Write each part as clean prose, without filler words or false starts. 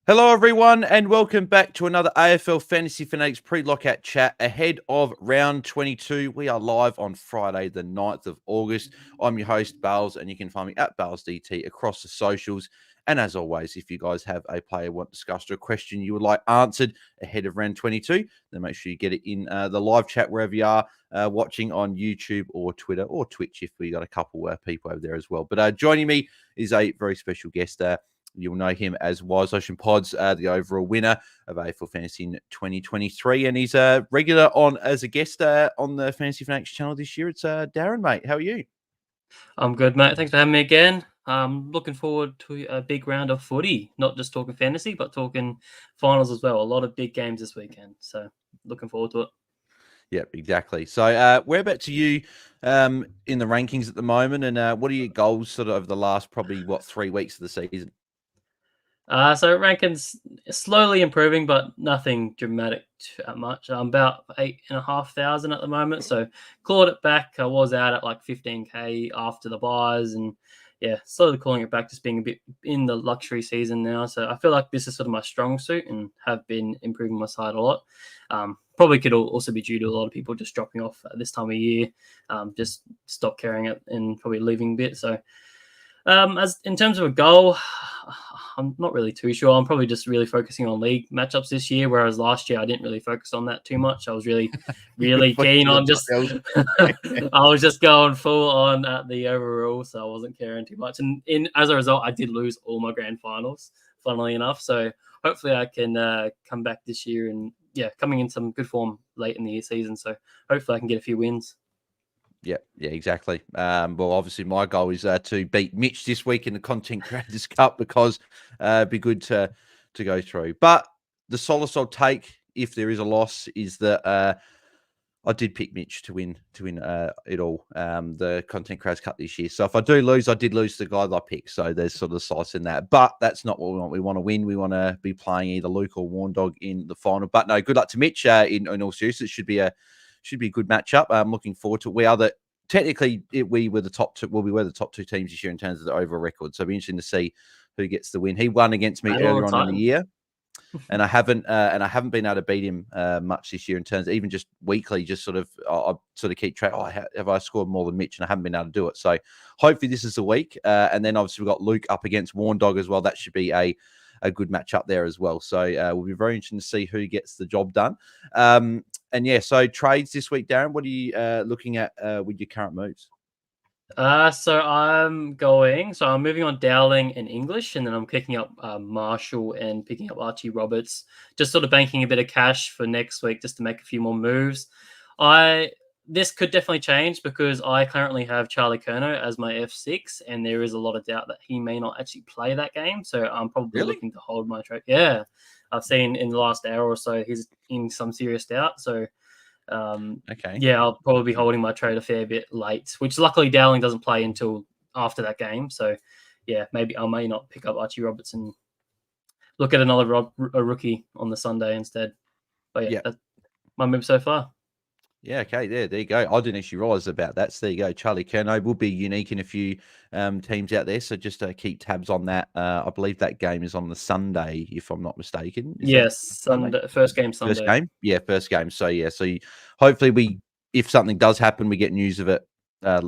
Hello, everyone, and welcome back to another AFL Fantasy Fanatics pre-lockout chat ahead of round 22. We are live on Friday, the 9th of August. I'm your host, Bales, and you can find me at BalesDT across the socials. And as always, if you guys have a player want discussed or a question you would like answered ahead of round 22, then make sure you get it in the live chat wherever you are watching on YouTube or Twitter or Twitch if we got a couple people over there as well. But joining me is a very special guest. You'll know him as Wise Ocean Pods, the overall winner of AFL Fantasy in 2023. And he's a regular on as a guest on the Fantasy Fanatics channel this year. It's Darren, mate. How are you? I'm good, mate. Thanks for having me again. Looking forward to a big round of footy, not just talking fantasy, but talking finals as well. A lot of big games this weekend. So looking forward to it. Yep, exactly. So whereabouts are you in the rankings at the moment? And what are your goals sort of over the last probably, 3 weeks of the season? So rankings slowly improving, but nothing dramatic much. I'm about 8,500 at the moment. So clawed it back. I was out at like 15K after the buys, and yeah, slowly calling it back, just being a bit in the luxury season now. So I feel like this is sort of my strong suit and have been improving my side a lot. Probably could also be due to a lot of people just dropping off at this time of year, just stop carrying it and probably leaving a bit. So as in terms of a goal, I'm not really too sure. I'm probably just really focusing on league matchups this year, whereas last year I didn't really focus on that too much. I was really keen on just I was just going full on at the overall, so I wasn't caring too much. And as a result, I did lose all my grand finals, funnily enough. So hopefully I can come back this year and coming in some good form late in the season. So hopefully I can get a few wins. Yeah, exactly. Well, obviously, my goal is to beat Mitch this week in the Content Creators Cup because it'd be good to go through. But the solace I'll take if there is a loss is that I did pick Mitch to win it all, the Content Creators Cup this year. So if I do lose, I did lose the guy that I picked. So there's sort of solace in that. But that's not what we want. We want to win. We want to be playing either Luke or Warndog in the final. But no, good luck to Mitch. In all seriousness, it should be a good matchup. I'm looking forward to it. We are we were the top two. Well, we were the top two teams this year in terms of the overall record. So it'll be interesting to see who gets the win. He won against me earlier on in the year, and I haven't been able to beat him much this year in terms of even just weekly. Just sort of I sort of keep track. Have I scored more than Mitch? And I haven't been able to do it. So hopefully this is the week. And then obviously we've got Luke up against Warndog as well. That should be a good matchup there as well. So we'll be very interesting to see who gets the job done. And so trades this week, Darren, what are you looking at with your current moves? So I'm moving on Dowling and English, and then I'm kicking up Marshall and picking up Archie Roberts, just sort of banking a bit of cash for next week just to make a few more moves. This could definitely change because I currently have Charlie Curnow as my F6, and there is a lot of doubt that he may not actually play that game. So I'm probably looking to hold my trade. Yeah, I've seen in the last hour or so he's in some serious doubt. So, I'll probably be holding my trade a fair bit late, which luckily Dowling doesn't play until after that game. So, maybe I may not pick up Archie Roberts and look at another rookie on the Sunday instead. But that's my move so far. Yeah, okay, there you go. I didn't actually realise about that. So there you go. Charlie Curnow will be unique in a few teams out there. So just keep tabs on that. I believe that game is on the Sunday, if I'm not mistaken. Yes, Sunday. First game Sunday. First game? Yeah, first game. So, hopefully if something does happen, we get news of it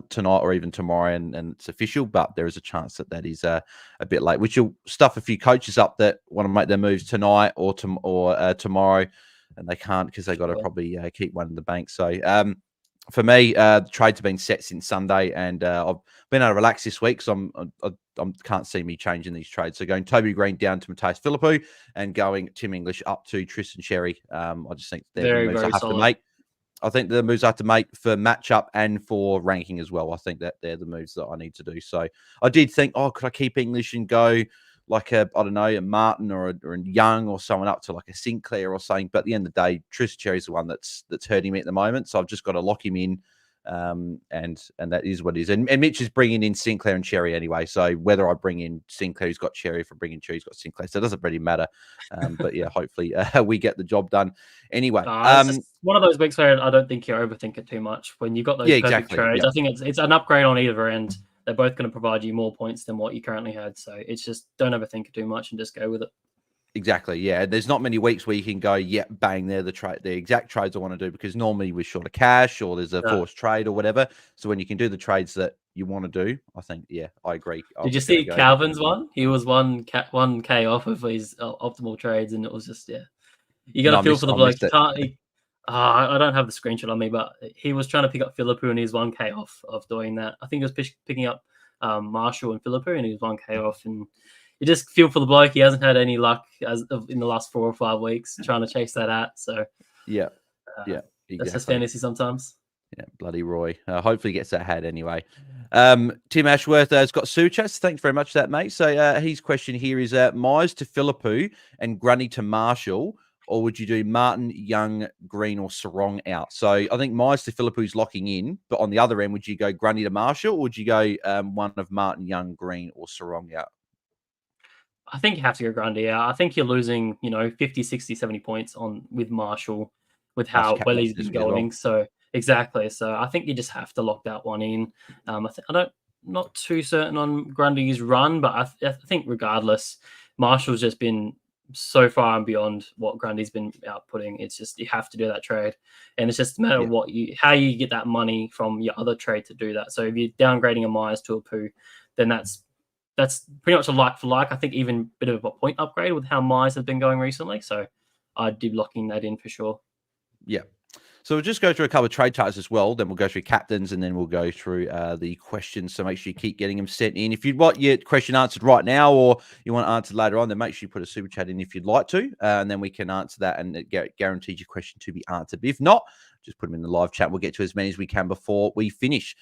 tonight or even tomorrow and it's official. But there is a chance that is a bit late, which will stuff a few coaches up that want to make their moves tonight or tomorrow. And they can't because they got to probably keep one in the bank. So for me, the trades have been set since Sunday, and I've been able to relax this week, so I can't see me changing these trades. So going Toby Green down to Matthias Philippou and going Tim English up to Tristan Sherry. I just think they're the moves I have to make. I think the moves I have to make for matchup and for ranking as well. I think that they're the moves that I need to do. So I did think, could I keep English and go like a Martin or a Young or someone up to like a Sinclair or something. But at the end of the day, Tristan Cherry's the one that's hurting me at the moment. So I've just got to lock him in. And that is what it is. And Mitch is bringing in Sinclair and Cherry anyway. So whether I bring in Sinclair, who's got Cherry, if I bring in Cherry, who's got Sinclair. So it doesn't really matter. But hopefully we get the job done anyway. It's one of those weeks where I don't think you overthink it too much. When you've got those perfect trades, I think it's an upgrade on either end. they're both going to provide you more points than what you currently had. So it's just don't overthink it too much and just go with it. Exactly. Yeah. There's not many weeks where you can go, yeah, bang, they're the exact trades I want to do, because normally we're short of cash or there's a forced trade or whatever. So when you can do the trades that you want to do, I think, yeah, I agree. Did you see Calvin's one? He was 1K off of his optimal trades, and it was just, yeah. You got to feel for the bloke. I don't have the screenshot on me, but he was trying to pick up Philippou and he's 1K off of doing that. I think he was picking up Marshall and Philippou and he was 1K off. And you just feel for the bloke. He hasn't had any luck in the last 4 or 5 weeks trying to chase that out. So yeah, exactly. That's just fantasy sometimes. Yeah, bloody Roy. Hopefully he gets that hat anyway. Tim Ashworth has got super chats. Thanks very much for that, mate. So his question here is Myers to Philippou and Grundy to Marshall, or would you do Martin, Young, Green, or Sarong out? So I think Myers to Philippou's locking in, but on the other end, would you go Grundy to Marshall, or would you go one of Martin, Young, Green, or Sarong out? I think you have to go Grundy out. I think you're losing, 50, 60, 70 points with Marshall, with how well he's been going. Well. So exactly. So I think you just have to lock that one in. Not too certain on Grundy's run, but I think regardless, Marshall's just been so far and beyond what Grundy's been outputting. It's just you have to do that trade, and it's just a matter of how you get that money from your other trade to do that. So if you're downgrading a Myers to a Poo, then that's pretty much a like for like. I think even a bit of a point upgrade with how Myers have been going recently. So I'd be locking that in for sure. Yeah. So we'll just go through a couple of trade charts as well. Then we'll go through captains, and then we'll go through the questions. So make sure you keep getting them sent in. If you want your question answered right now, or you want it answered later on, then make sure you put a super chat in if you'd like to, and then we can answer that, and it guarantees your question to be answered. But if not, just put them in the live chat. We'll get to as many as we can before we finish.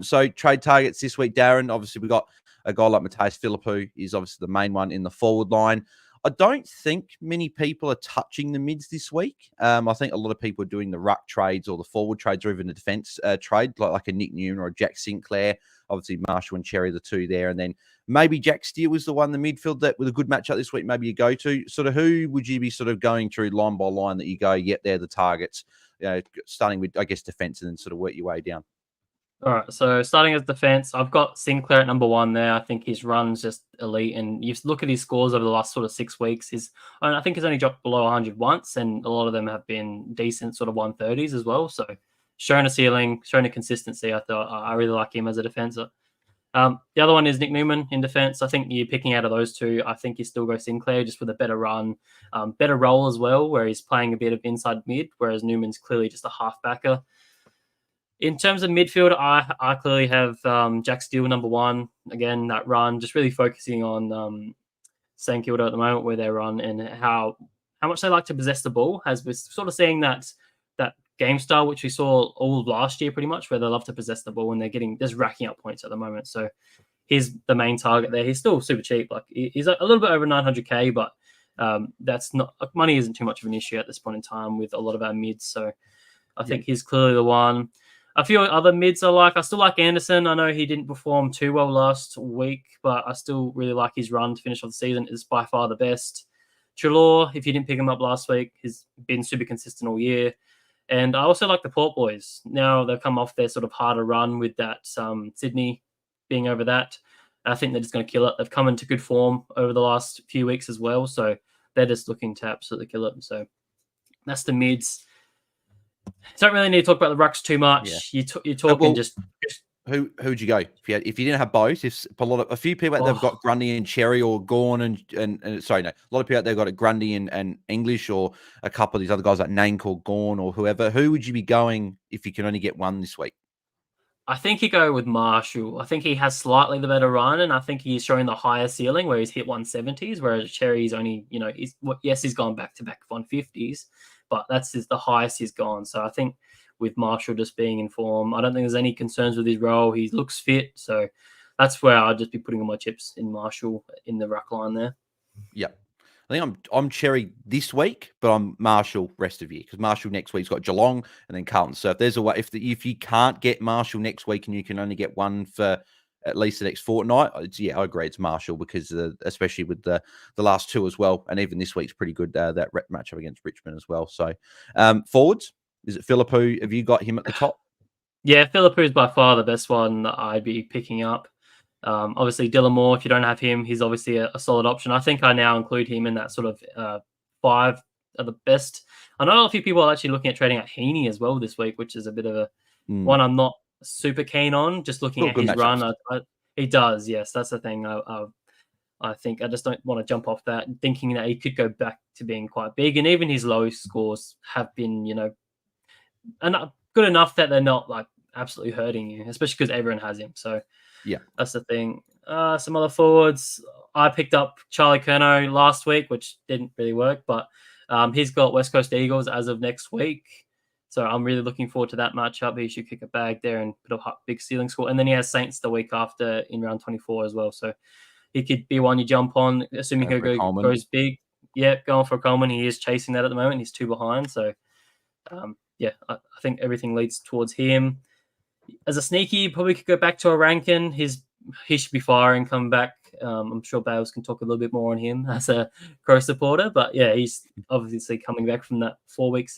So trade targets this week, Darren. Obviously, we've got a guy like Matthias Philippou. He's obviously the main one in the forward line. I don't think many people are touching the mids this week. I think a lot of people are doing the ruck trades or the forward trades, or even the defense trade, like a Nick Newman or a Jack Sinclair. Obviously, Marshall and Cherry, the two there. And then maybe Jack Steele was the one in the midfield that with a good matchup this week, maybe you go to. Sort of who would you be sort of going through line by line that you go, yep, they're the targets, starting with, I guess, defense, and then sort of work your way down? All right, so starting as defense, I've got Sinclair at number 1 there. I think his run's just elite, and you look at his scores over the last sort of 6 weeks. I think he's only dropped below 100 once, and a lot of them have been decent sort of 130s as well. So showing a ceiling, showing a consistency. I really like him as a defender. The other one is Nick Newman in defense. I think you're picking out of those two. I think you still go Sinclair just with a better run, better role as well, where he's playing a bit of inside mid, whereas Newman's clearly just a half-backer. In terms of midfield, I clearly have Jack Steele number 1. Again, that run, just really focusing on St Kilda at the moment, where they run and how much they like to possess the ball. As we're sort of seeing that game style, which we saw all of last year pretty much, where they love to possess the ball and they're just racking up points at the moment. So he's the main target there. He's still super cheap. Like he's a little bit over 900k, but that's not, money isn't too much of an issue at this point in time with a lot of our mids. So I think he's clearly the one. A few other mids I still like Anderson. I know he didn't perform too well last week, but I still really like his run to finish off the season. Is by far the best. Trelaw, if you didn't pick him up last week, has been super consistent all year. And I also like the Port Boys. Now they've come off their sort of harder run with that Sydney being over that. I think they're just going to kill it. They've come into good form over the last few weeks as well. So they're just looking to absolutely kill it. So that's the mids. Don't really need to talk about the rucks too much. Yeah. You're talking just who'd you go if you didn't have both? If a few people out there have got Grundy and Cherry or Gorn and sorry, no, a lot of people out there got a Grundy and English, or a couple of these other guys like Nank or Gorn or whoever. Who would you be going if you can only get one this week? I think you go with Marshall. I think he has slightly the better run, and I think he's showing the higher ceiling where he's hit 170s, whereas Cherry's only, he's gone back to back 150s, but that's the highest he's gone. So I think with Marshall just being in form, I don't think there's any concerns with his role. He looks fit, so that's where I'd just be putting all my chips in Marshall in the ruck line there. Yeah. I think I'm Cherry this week, but I'm Marshall rest of year, because Marshall next week's got Geelong and then Carlton. So if there's a way, if you can't get Marshall next week and you can only get one for at least the next fortnight, I agree, it's Marshall, because especially with the last two as well, and even this week's pretty good, that matchup against Richmond as well. So forwards, is it Philippou? Have you got him at the top? Yeah, Philippou is by far the best one that I'd be picking up. Obviously, Dylan Moore, if you don't have him, he's obviously a solid option. I think I now include him in that sort of 5 of the best. I know a few people are actually looking at trading at Heaney as well this week, which is a bit of a one I'm not super keen on. Just looking Still at good his matchups. run, he does. Yes, that's the thing. I think I just don't want to jump off that, thinking that he could go back to being quite big, and even his low scores have been, good enough that they're not like absolutely hurting you, especially because everyone has him. So Yeah. that's the thing. Some other forwards. I picked up Charlie Curnow last week, which didn't really work, but he's got West Coast Eagles as of next week. So I'm really looking forward to that matchup. He should kick a bag there and put a big ceiling score. And then he has Saints the week after in round 24 as well. So he could be one you jump on, assuming he goes big. Yeah, going for Coleman. He is chasing that at the moment. He's 2 behind. So, I think everything leads towards him. As a sneaky, probably could go back to a Rankin. He should be firing, coming back. I'm sure Bales can talk a little bit more on him as a Crow supporter. But yeah, he's obviously coming back from that 4-week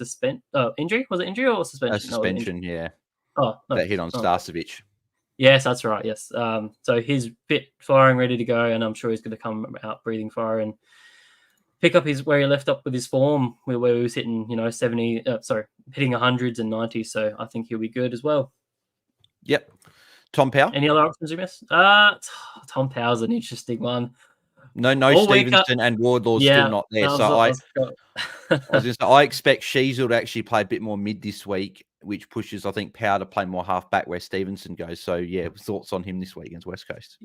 injury. Was it injury or suspension? Suspension, yeah. Oh, no. That hit on Starcevic. Yes, that's right. Yes. So he's fit, firing, ready to go, and I'm sure he's going to come out breathing fire and pick up where he left up with his form, where he was hitting, hitting 100s and 90s. So I think he'll be good as well. Yep. Tom Powell. Any other options you missed? Tom Powell's an interesting one. No, Stevenson and Wardlaw's still not there. So I expect Sheasel to actually play a bit more mid this week, which pushes, I think, Powell to play more half back where Stevenson goes. So, yeah, thoughts on him this week against West Coast?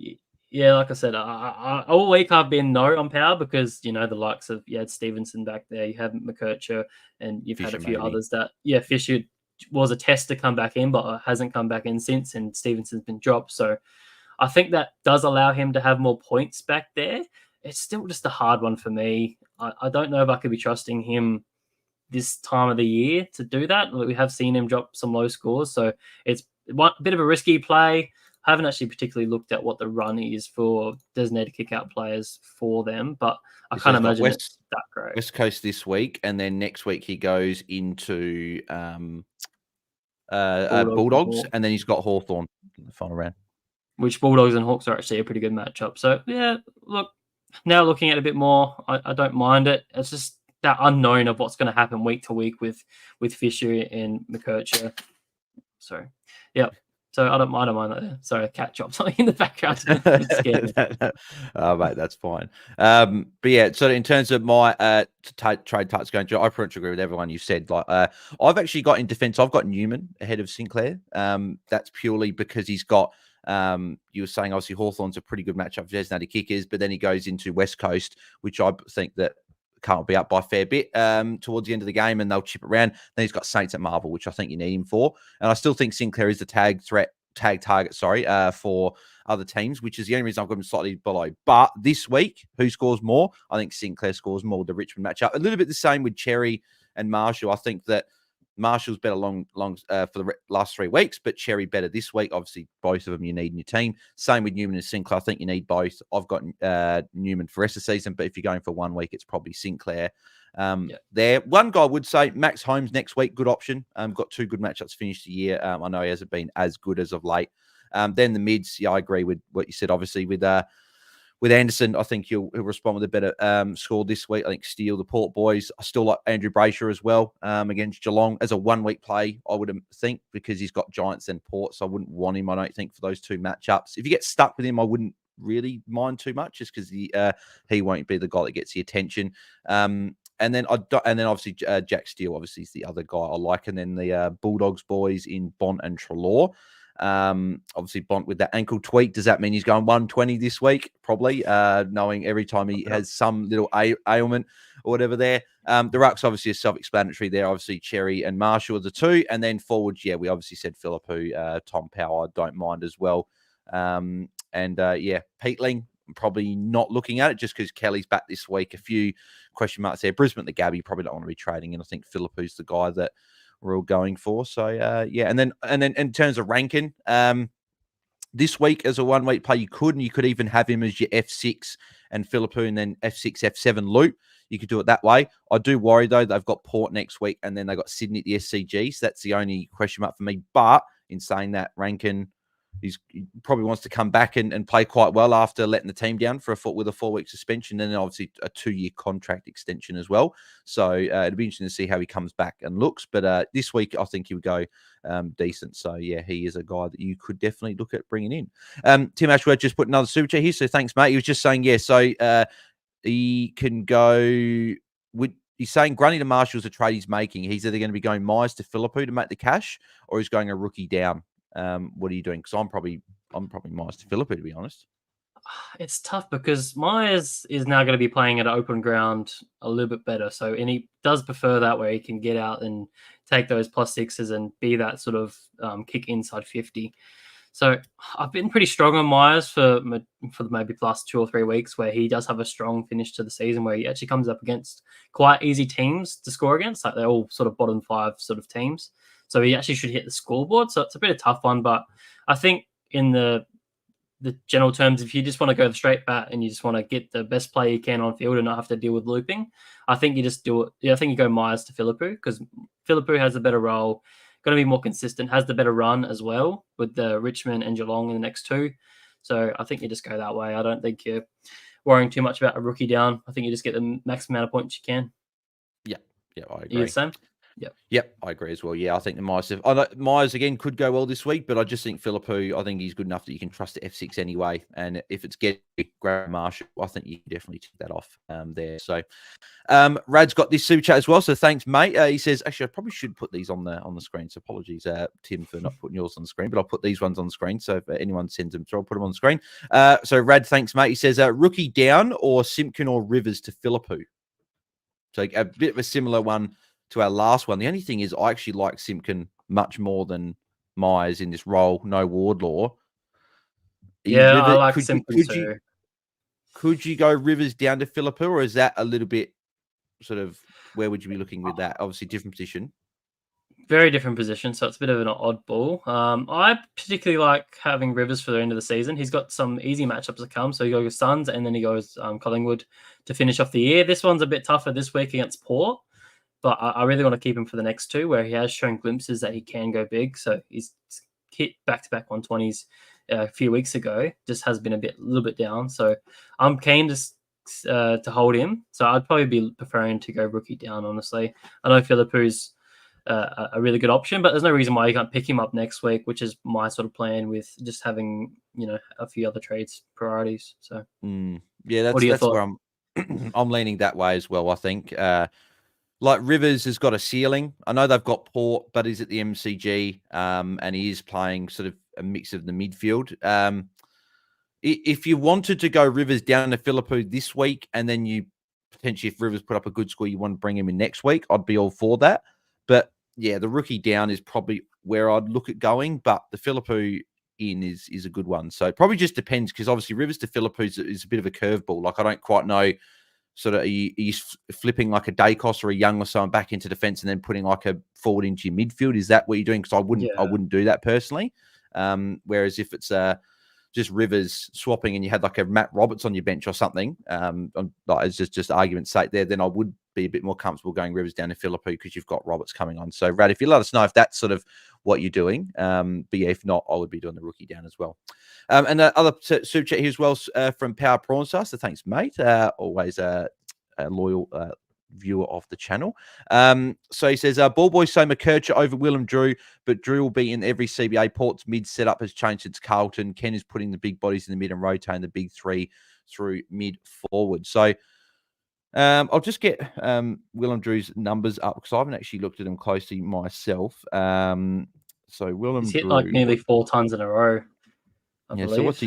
Yeah, like I said, all week I've been no on Powell because, the likes of, you had Stevenson back there, you had McKercher, and you've had a few others that, Fisher was a test to come back in, but hasn't come back in since, and Stevenson's been dropped. So I think that does allow him to have more points back there. It's still just a hard one for me. I don't know if I could be trusting him this time of the year to do that. We have seen him drop some low scores, so it's a bit of a risky play. I haven't actually particularly looked at what the run is for designated kick-out players for them, but I can't imagine it's that great. West Coast this week, and then next week he goes into Bulldogs, and then he's got Hawthorn in the final round. Which Bulldogs and Hawks are actually a pretty good matchup. So, yeah, look, now looking at it a bit more, I don't mind it. It's just that unknown of what's going to happen week to week with Fisher and McKercher. So, yeah. So I don't mind that. Sorry, a cat dropped something in the background. Oh, mate, that's fine. But yeah, so in terms of my trade types going to, I pretty much agree with everyone you said. Like, I've actually got in defense, I've got Newman ahead of Sinclair. That's purely because he's got. You were saying obviously Hawthorn's a pretty good matchup for designated kickers, but then he goes into West Coast, which I think that can't be up by a fair bit towards the end of the game, and they'll chip around. Then he's got Saints at Marvel, which I think you need him for. And I still think Sinclair is the tag target, for other teams, which is the only reason I've got him slightly below. But this week, who scores more? I think Sinclair scores more with the Richmond matchup. A little bit the same with Cherry and Marshall. I think that Marshall's better long for the last 3 weeks, but Cherry better this week. Obviously, both of them you need in your team. Same with Newman and Sinclair. I think you need both. I've got Newman for the rest of the season, but if you're going for 1 week, it's probably Sinclair. There, one guy would say Max Holmes next week, good option. Got 2 good matchups finished the year. I know he hasn't been as good as of late. Then the mids, I agree with what you said. Obviously, with Anderson, I think he'll respond with a better score this week. I think Steele, the Port boys. I still like Andrew Brayshaw as well against Geelong as a 1 week play, I would think, because he's got Giants and Port, so I wouldn't want him, I don't think, for those 2 matchups. If you get stuck with him, I wouldn't really mind too much, just because he won't be the guy that gets the attention. And then obviously Jack Steele, obviously, is the other guy I like. And then the Bulldogs boys in Bont and Treloar. Obviously Bont with that ankle tweak. Does that mean he's going 120 this week? Probably, knowing every time he has some little ailment or whatever there. The rucks obviously is self-explanatory there. Obviously Cherry and Marshall are the 2. And then forwards, we obviously said Philippou, Tom Powell, I don't mind as well. Peatling, I'm probably not looking at it just because Kelly's back this week. A few question marks there. Brisbane, the Gabby, probably don't want to be trading. And I think Philippou's the guy that we're all going for. So, and then in terms of ranking, this week as a 1 week play, you could even have him as your F6 and Philippou and then F6, F7 loop. You could do it that way. I do worry, though, they've got Port next week and then they've got Sydney at the SCG. So that's the only question mark for me. But in saying that, Rankin he probably wants to come back and play quite well after letting the team down with a 4-week suspension, and then obviously a 2-year contract extension as well. So it'll be interesting to see how he comes back and looks. But this week, I think he'll go decent. So yeah, he is a guy that you could definitely look at bringing in. Tim Ashworth just put another super chat here, so thanks, mate. He was just saying, yeah, so he can go with. He's saying Grundy to Marshall's a trade he's making. He's either going to be going Myers to Philippou to make the cash, or he's going a rookie down. What are you doing? Because I'm probably Myers to Philippou, to be honest. It's tough because Myers is now going to be playing at open ground a little bit better. So, and he does prefer that where he can get out and take those +6s and be that sort of kick inside 50. So I've been pretty strong on Myers for maybe last 2 or 3 weeks, where he does have a strong finish to the season, where he actually comes up against quite easy teams to score against. Like they're all sort of bottom 5 sort of teams. So he actually should hit the scoreboard. So it's a bit of a tough one, but I think in the general terms, if you just want to go straight bat and you just want to get the best player you can on field and not have to deal with looping, I think you just do it. Yeah, I think you go Myers to Philippou, because Philippou has a better role, going to be more consistent, has the better run as well with the Richmond and Geelong in the next 2. So I think you just go that way. I don't think you're worrying too much about a rookie down. I think you just get the maximum amount of points you can. Yeah, I agree. You the same? Yep, I agree as well. Yeah, I think the Myers again could go well this week, but I just think Philippou, I think he's good enough that you can trust the F6 anyway. And if it's getting Graham Marshall, I think you can definitely tick that off there. So Rad's got this super chat as well. So thanks, mate. He says, actually, I probably should put these on the screen. So apologies, Tim, for not putting yours on the screen, but I'll put these ones on the screen. So if anyone sends them through, I'll put them on the screen. So Rad, thanks, mate. He says, rookie down or Simpkin or Rivers to Philippou. So a bit of a similar one to our last one. The only thing is I actually like Simpkin much more than Myers in this role. No Wardlaw. Yeah, I like Simpkin too. Could you go Rivers down to Philippou, or is that a little bit sort of, where would you be looking with that? Obviously different position. Very different position, so it's a bit of an oddball. I particularly like having Rivers for the end of the season. He's got some easy matchups to come. So he goes Suns, and then he goes Collingwood to finish off the year. This one's a bit tougher this week against Port, but I really want to keep him for the next 2, where he has shown glimpses that he can go big. So he's hit back-to-back 120s a few weeks ago. Just has been a little bit down. So I'm keen to hold him. So I'd probably be preferring to go rookie down, honestly. I know Philippou's a really good option, but there's no reason why you can't pick him up next week, which is my sort of plan with just having, a few other trades priorities. So yeah, that's where I'm leaning that way as well. I think like Rivers has got a ceiling. I know they've got Port, but he's at the MCG and he is playing sort of a mix of the midfield. If you wanted to go Rivers down to Philippou this week, and then you potentially, if Rivers put up a good score, you want to bring him in next week, I'd be all for that. But yeah, the rookie down is probably where I'd look at going, but the Philippou in is a good one. So it probably just depends, because obviously Rivers to Philippou is a bit of a curveball. Like I don't quite know, sort of, are you flipping like a Dacos or a Young or someone back into defense and then putting like a forward into your midfield? Is that what you're doing? Because I wouldn't do that personally. Whereas if it's just Rivers swapping and you had like a Matt Roberts on your bench or something, as just argument's sake there, then I would be a bit more comfortable going Rivers down to Philippou, because you've got Roberts coming on. So Rad, if you let us know if that's sort of what you're doing, but yeah, if not, I would be doing the rookie down as well. And the other super chat here as well from Power Prawn Star. So thanks, mate. Always a loyal viewer of the channel. So he says, ball boys say McKercher over Willem Drew, but Drew will be in every CBA. Port's mid setup has changed since Carlton. Ken is putting the big bodies in the mid and rotating the big 3 through mid forward. So I'll just get Willem Drew's numbers up, because I haven't actually looked at them closely myself. So Willem He's hit Drew, like nearly 4 tons in a row, I believe. So what's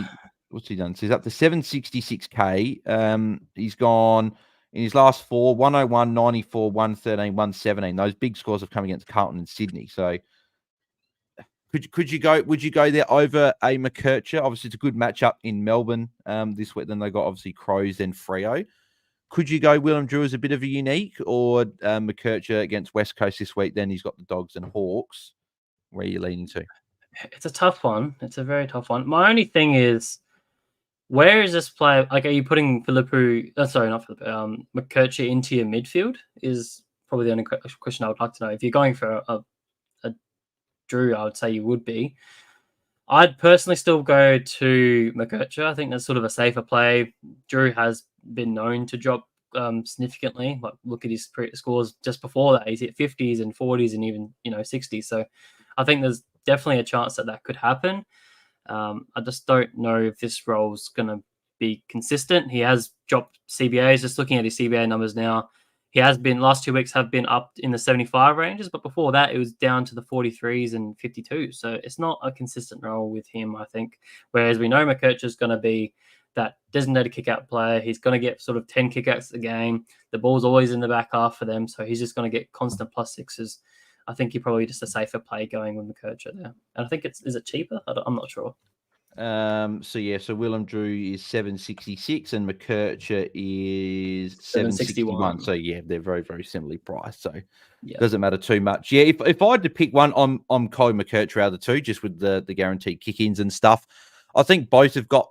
he done? So he's up to 766k. He's gone in his last 4, 101, 94, 113, 117. Those big scores have come against Carlton and Sydney. So would you go there over a McKercher? Obviously, it's a good matchup in Melbourne this week. Then they got obviously Crows, then Freo. Could you go Willem Drew as a bit of a unique, or McKercher against West Coast this week? Then he's got the Dogs and Hawks. Where are you leaning to? It's a tough one. It's a very tough one. My only thing is, where is this player? Like, are you putting McKercher into your midfield? Is probably the only question I would like to know. If you're going for a Drew, I would say you would be. I'd personally still go to McKercher. I think that's sort of a safer play. Drew has been known to drop significantly. Like, look at his scores just before that. He's hit 50s and 40s and even 60s. So I think there's definitely a chance that could happen. I just don't know if this role's going to be consistent. He has dropped CBAs. Just looking at his CBA numbers now, he has been, last 2 weeks have been up in the 75 ranges, but before that it was down to the 43s and 52. So it's not a consistent role with him, I think. Whereas we know McKercher is going to be that designated kick-out player. He's going to get sort of 10 kick-outs a game. The ball's always in the back half for them, so he's just going to get constant plus sixes. I think you're probably just a safer play going with McKercher there. And I think is it cheaper? I'm not sure. So Willem Drew is 766 and McKercher is 761. So yeah, they're very, very similarly priced. So doesn't matter too much. Yeah, if I had to pick one, I'm Colin McKercher out of the two, just with the guaranteed kick-ins and stuff. I think both have got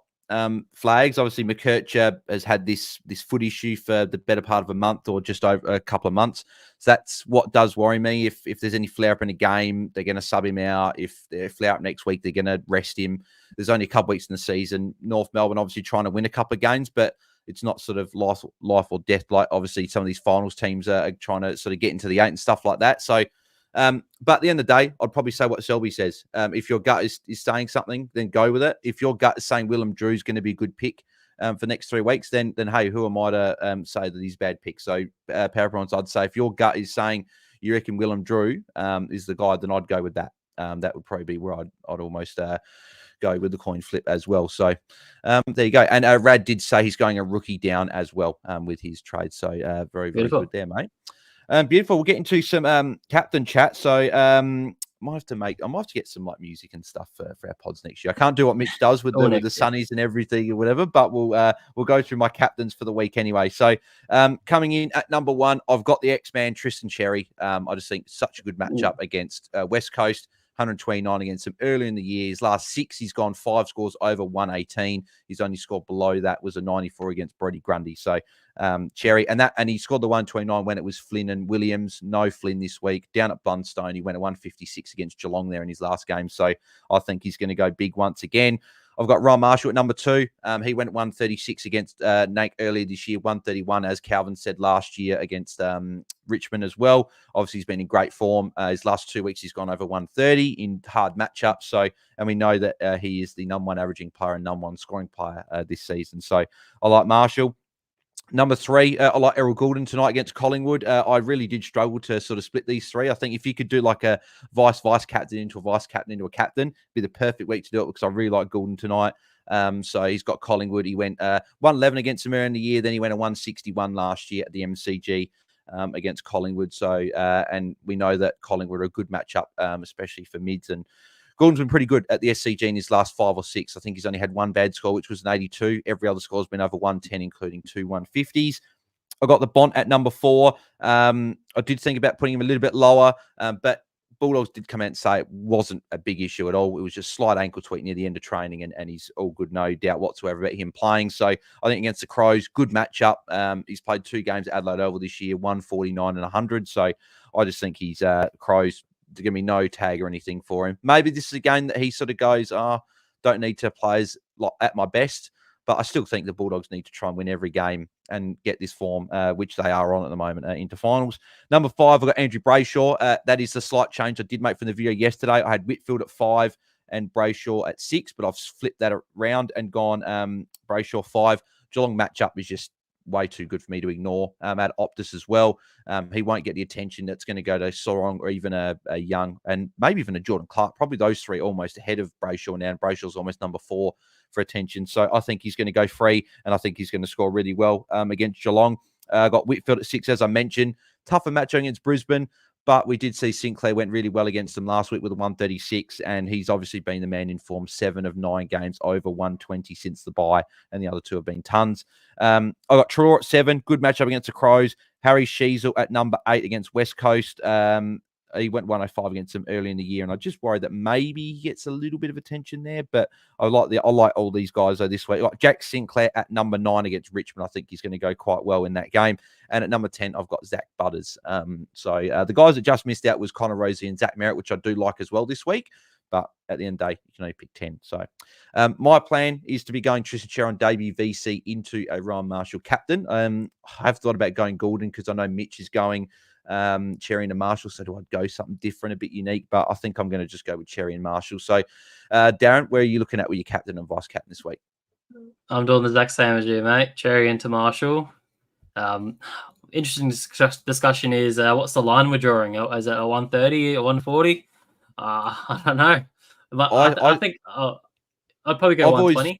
flags. Obviously, McKercher has had this foot issue for the better part of a month or just over a couple of months. So that's what does worry me. If there's any flare up in a game, they're going to sub him out. If they flare up next week, they're going to rest him. There's only a couple weeks in the season. North Melbourne obviously trying to win a couple of games, but it's not sort of life or death. Like obviously some of these finals teams are trying to sort of get into the 8 and stuff like that. So, but at the end of the day, I'd probably say what Selby says. If your gut is saying something, then go with it. If your gut is saying Willem Drew's going to be a good pick for the next 3 weeks, then hey, who am I to say that he's bad pick? So, Powerpoints, I'd say if your gut is saying you reckon Willem Drew is the guy, then I'd go with that. That would probably be where I'd almost go with the coin flip as well. So there you go. And Rad did say he's going a rookie down as well with his trade. So very, very good there, mate. Beautiful. We'll get into some captain chat. So I might have to get some like music and stuff for our pods next year. I can't do what Mitch does with the Sunnies and everything or whatever, but we'll go through my captains for the week anyway. So coming in at number 1, I've got the X-Man Tristan Cherry. I just think such a good matchup against West Coast. 129 against him early in the year. His last 6, he's gone 5 scores over 118. His only score below that was a 94 against Brody Grundy. So Cherry, and he scored the 129 when it was Flynn and Williams. No Flynn this week. Down at Blundstone, he went at 156 against Geelong there in his last game. So I think he's going to go big once again. I've got Ron Marshall at number 2. He went 136 against Nate earlier this year, 131, as Calvin said last year, against Richmond as well. Obviously, he's been in great form. His last 2 weeks, he's gone over 130 in hard matchups. So, and we know that he is the number 1 averaging player and number 1 scoring player this season. So I like Marshall. Number 3, I like Errol Goulden tonight against Collingwood. I really did struggle to sort of split these 3. I think if you could do like a vice captain into a vice captain into a captain, it'd be the perfect week to do it because I really like Goulden tonight. So he's got Collingwood. He went 111 against them earlier in the year. Then he went a 161 last year at the MCG against Collingwood. So, and we know that Collingwood are a good matchup, especially for mids. And Gordon's been pretty good at the SCG in his last 5 or 6. I think he's only had 1 bad score, which was an 82. Every other score has been over 110, including 2 150s. I got the Bont at number 4. I did think about putting him a little bit lower, but Bulldogs did come out and say it wasn't a big issue at all. It was just slight ankle tweak near the end of training, and he's all good, no doubt whatsoever about him playing. So I think against the Crows, good matchup. He's played 2 games at Adelaide Oval this year, 149 and 100. So I just think he's Crows. There's going to be no tag or anything for him. Maybe this is a game that he sort of goes, don't need to play as at my best. But I still think the Bulldogs need to try and win every game and get this form, which they are on at the moment, into finals. Number 5, I've got Andrew Brayshaw. That is the slight change I did make from the video yesterday. I had Whitfield at 5 and Brayshaw at 6, but I've flipped that around and gone Brayshaw 5. Geelong matchup is just way too good for me to ignore. At Optus as well. He won't get the attention that's going to go to Sorong or even a Young and maybe even a Jordan Clark. Probably those 3 almost ahead of Brayshaw now. And Brayshaw's almost number 4 for attention. So I think he's going to go free and I think he's going to score really well against Geelong. Got Whitfield at 6, as I mentioned. Tougher match against Brisbane. But we did see Sinclair went really well against them last week with a 136, and he's obviously been the man in form. 7 of 9 games over 120 since the bye, and the other 2 have been tons. I got Trelaw at 7, good matchup against the Crows. Harry Sheasel at number 8 against West Coast. He went 105 against them early in the year, and I just worried that maybe he gets a little bit of attention there. But I like all these guys though this week. Like Jack Sinclair at number 9 against Richmond, I think he's going to go quite well in that game. And at number 10, I've got Zach Butters. So the guys that just missed out was Connor Rosie and Zach Merritt, which I do like as well this week. But at the end of the day, you can only pick 10. So my plan is to be going Tristan Cherry on debut VC into a Ryan Marshall captain. I have thought about going Goulden because I know Mitch is going Cherry and Marshall. So do I go something different, a bit unique? But I think I'm going to just go with Cherry and Marshall. So Darren, where are you looking at with your captain and vice captain this week? I'm doing the exact same as you, mate. Cherry into Marshall. Interesting discussion is what's the line we're drawing? Is it a 130 or 140? I don't know. But I think I'd probably go 120.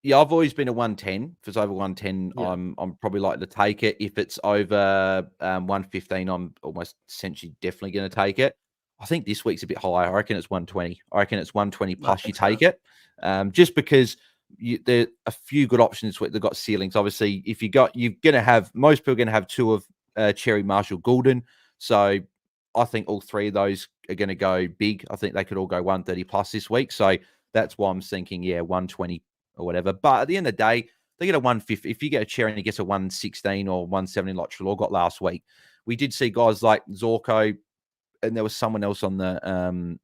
I've always been a 110. If it's over 110, yeah. I'm probably likely to take it. If it's over 115, I'm almost essentially definitely going to take it. I think this week's a bit higher. I reckon it's 120. I reckon it's 120 plus you take it. Just because there are a few good options they've got ceilings. Obviously, if you're going to have, most people are going to have two of Cherry, Marshall, Goulden. So I think all three of those are going to go big. I think they could all go 130 plus this week. So that's why I'm thinking, 120 or whatever. But at the end of the day, they get a 150. If you get a Cherry and he gets a 116 or 117 like Trelaw got last week, we did see guys like Zorko, and there was someone else on the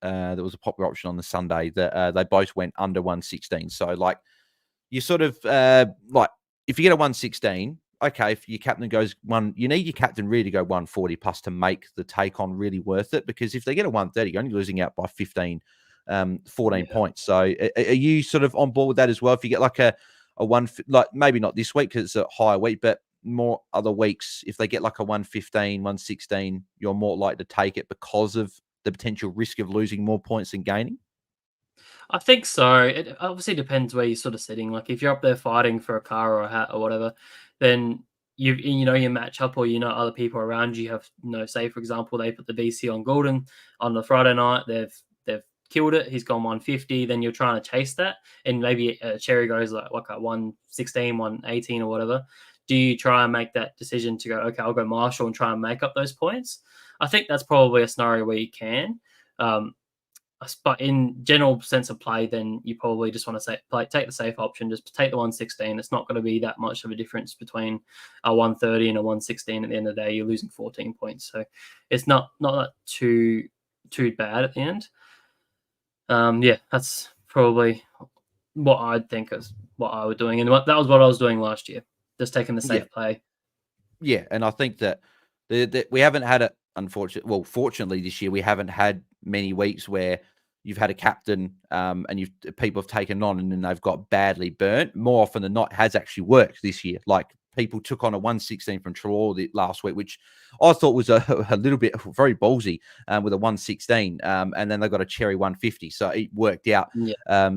there was a popular option on the Sunday that they both went under 116. So like you sort of like if you get a 116, okay, if your captain goes you need your captain really to go 140 plus to make the take on really worth it, because if they get a 130, you're only losing out by 15, 14 points. So are you sort of on board with that as well? If you get like a one, like maybe not this week because it's a higher week, but more other weeks, if they get like a 115, 116, you're more likely to take it because of the potential risk of losing more points than gaining? I think so. It obviously depends where you're sort of sitting. Like if you're up there fighting for a car or a hat or whatever, then you know your matchup, or other people around you have say for example they put the VC on Goulden on the Friday night, they've killed it, he's gone 150, then you're trying to chase that, and maybe Cherry goes like a 116, 118 or whatever. Do you try and make that decision to go, okay, I'll go Marshall and try and make up those points? I think that's probably a scenario where you can. But in general sense of play, then you probably just want to take the safe option, just take the 116. It's not going to be that much of a difference between a 130 and a 116 at the end of the day. You're losing 14 points. So it's not too bad at the end. That's probably what I'd think is what I was doing. And that was what I was doing last year, just taking the safe play. Yeah, and I think that we haven't had it, fortunately this year, we haven't had many weeks where you've had a captain and people have taken on and then they've got badly burnt. More often than not, has actually worked this year. Like people took on a 116 from Trelaw last week, which I thought was a little bit very ballsy with a 116. And then they got a Cherry 150. So it worked out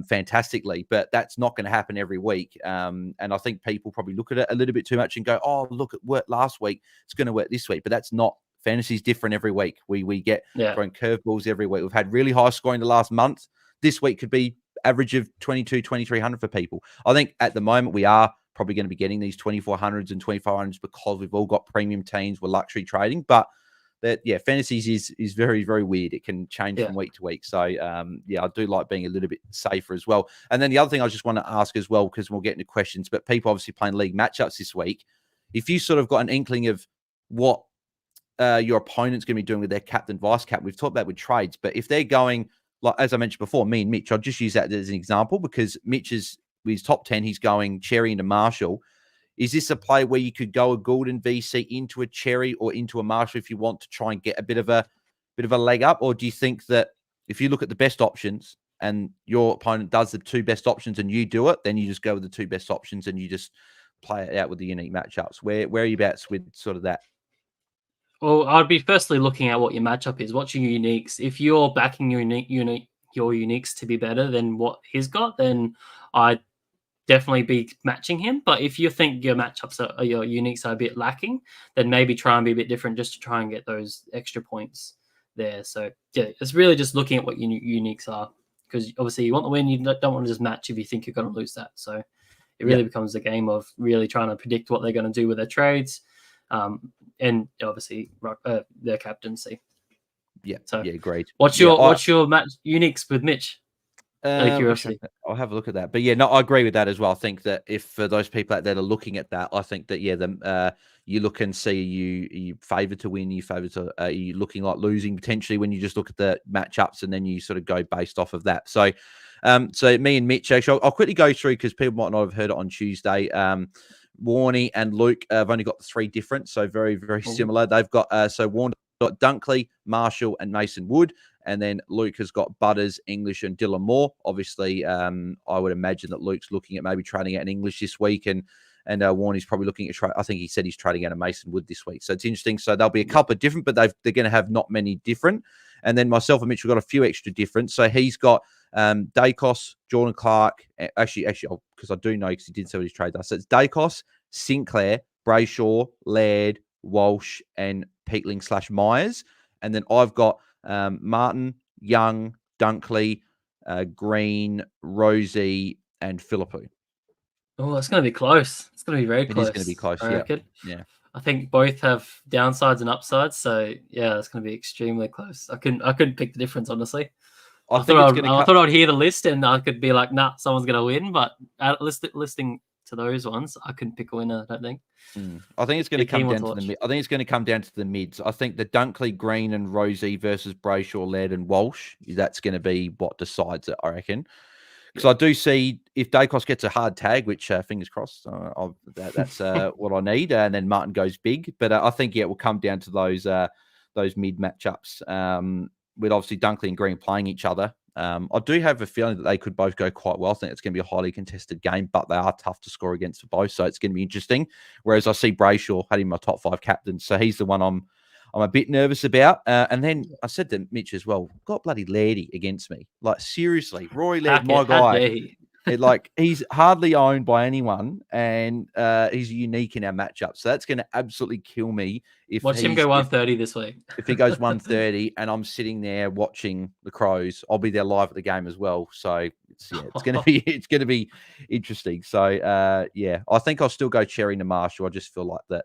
fantastically. But that's not going to happen every week. And I think people probably look at it a little bit too much and go, oh, look, it worked last week. It's going to work this week. But that's not. Fantasy's different every week. We get throwing curveballs every week. We've had really high scoring the last month. This week could be average of 2,300 for people. I think at the moment we are probably going to be getting these 2,400s and 2,500s because we've all got premium teams. We're luxury trading. But Fantasy's is very, very weird. It can change from week to week. So, I do like being a little bit safer as well. And then the other thing I just want to ask as well, because we'll get into questions, but people obviously playing league matchups this week. If you sort of got an inkling of what your opponent's going to be doing with their captain, vice cap. We've talked about with trades, but if they're going, like as I mentioned before, me and Mitch, I'll just use that as an example because Mitch is with his top 10, he's going Cherry into Marshall. Is this a play where you could go a Goulden VC into a Cherry or into a Marshall if you want to try and get a bit of a leg up? Or do you think that if you look at the best options and your opponent does the two best options and you do it, then you just go with the two best options and you just play it out with the unique matchups? Where are you at with sort of that? Well, I'd be firstly looking at what your matchup is. What's your uniques? If you're backing your uniques to be better than what he's got, then I'd definitely be matching him. But if you think your matchups your uniques are a bit lacking, then maybe try and be a bit different just to try and get those extra points there. So it's really just looking at what your uniques are, because obviously you want to win. You don't want to just match if you think you're going to lose that. So it really becomes a game of really trying to predict what they're going to do with their trades. And obviously their captaincy. Yeah. So great. What's your match uniques with Mitch? Out of Okay, curiosity. I'll have a look at that. But yeah, no, I agree with that as well. I think that if for those people out there that are looking at that, I think that you look and see you favored to win, you favored to you looking like losing potentially when you just look at the matchups and then you sort of go based off of that. So, so me and Mitch actually, I'll quickly go through because people might not have heard it on Tuesday. Warney and Luke have only got the 3 different, so very very similar. They've got so Warney got Dunkley, Marshall, and Mason Wood. And then Luke has got Butters, English, and Dylan Moore. Obviously, I would imagine that Luke's looking at maybe trading out an English this week, and Warney's probably looking at I think he said he's trading out a Mason Wood this week. So it's interesting. So there'll be a couple of different, but they're going to have not many different. And then myself and Mitchell got a few extra different. So he's got Dacos, Jordan Clark. Actually, because I do know because he did say what his trade does. So it's Dacos, Sinclair, Brayshaw, Laird, Walsh, and Peatling/Myers. And then I've got Martin, Young, Dunkley, Green, Rosie, and Philippou. Oh, it's going to be close. It's going to be very close. It is going to be close, I reckon. Yeah. I think both have downsides and upsides, so yeah, it's going to be extremely close. I couldn't pick the difference, honestly. I thought I'd hear the list and I could be like, nah, someone's going to win, but listing to those ones, I couldn't pick a winner, I don't think. I think it's going to come down to the mid. I think it's going to come down to the mids. I think the Dunkley, Green, and Rosie versus Brayshaw, Laird, and Walsh, that's going to be what decides it, I reckon. Because I do see if Dacos gets a hard tag, which fingers crossed, that's what I need, and then Martin goes big. But I think it will come down to those mid matchups with obviously Dunkley and Green playing each other. I do have a feeling that they could both go quite well. I think it's going to be a highly contested game, but they are tough to score against for both, so it's going to be interesting. Whereas I see Brayshaw had him my top 5 captains, so he's the one I'm a bit nervous about. And then I said to Mitch as well, got bloody Lairdy against me. Like, seriously, Rory Laird, my guy. He's hardly owned by anyone, and he's unique in our matchup. So that's going to absolutely kill me if watch him go 130 this week. If he goes 130 and I'm sitting there watching the Crows, I'll be there live at the game as well. So it's going to be interesting. So I think I'll still go Cherry to Marshall. I just feel like that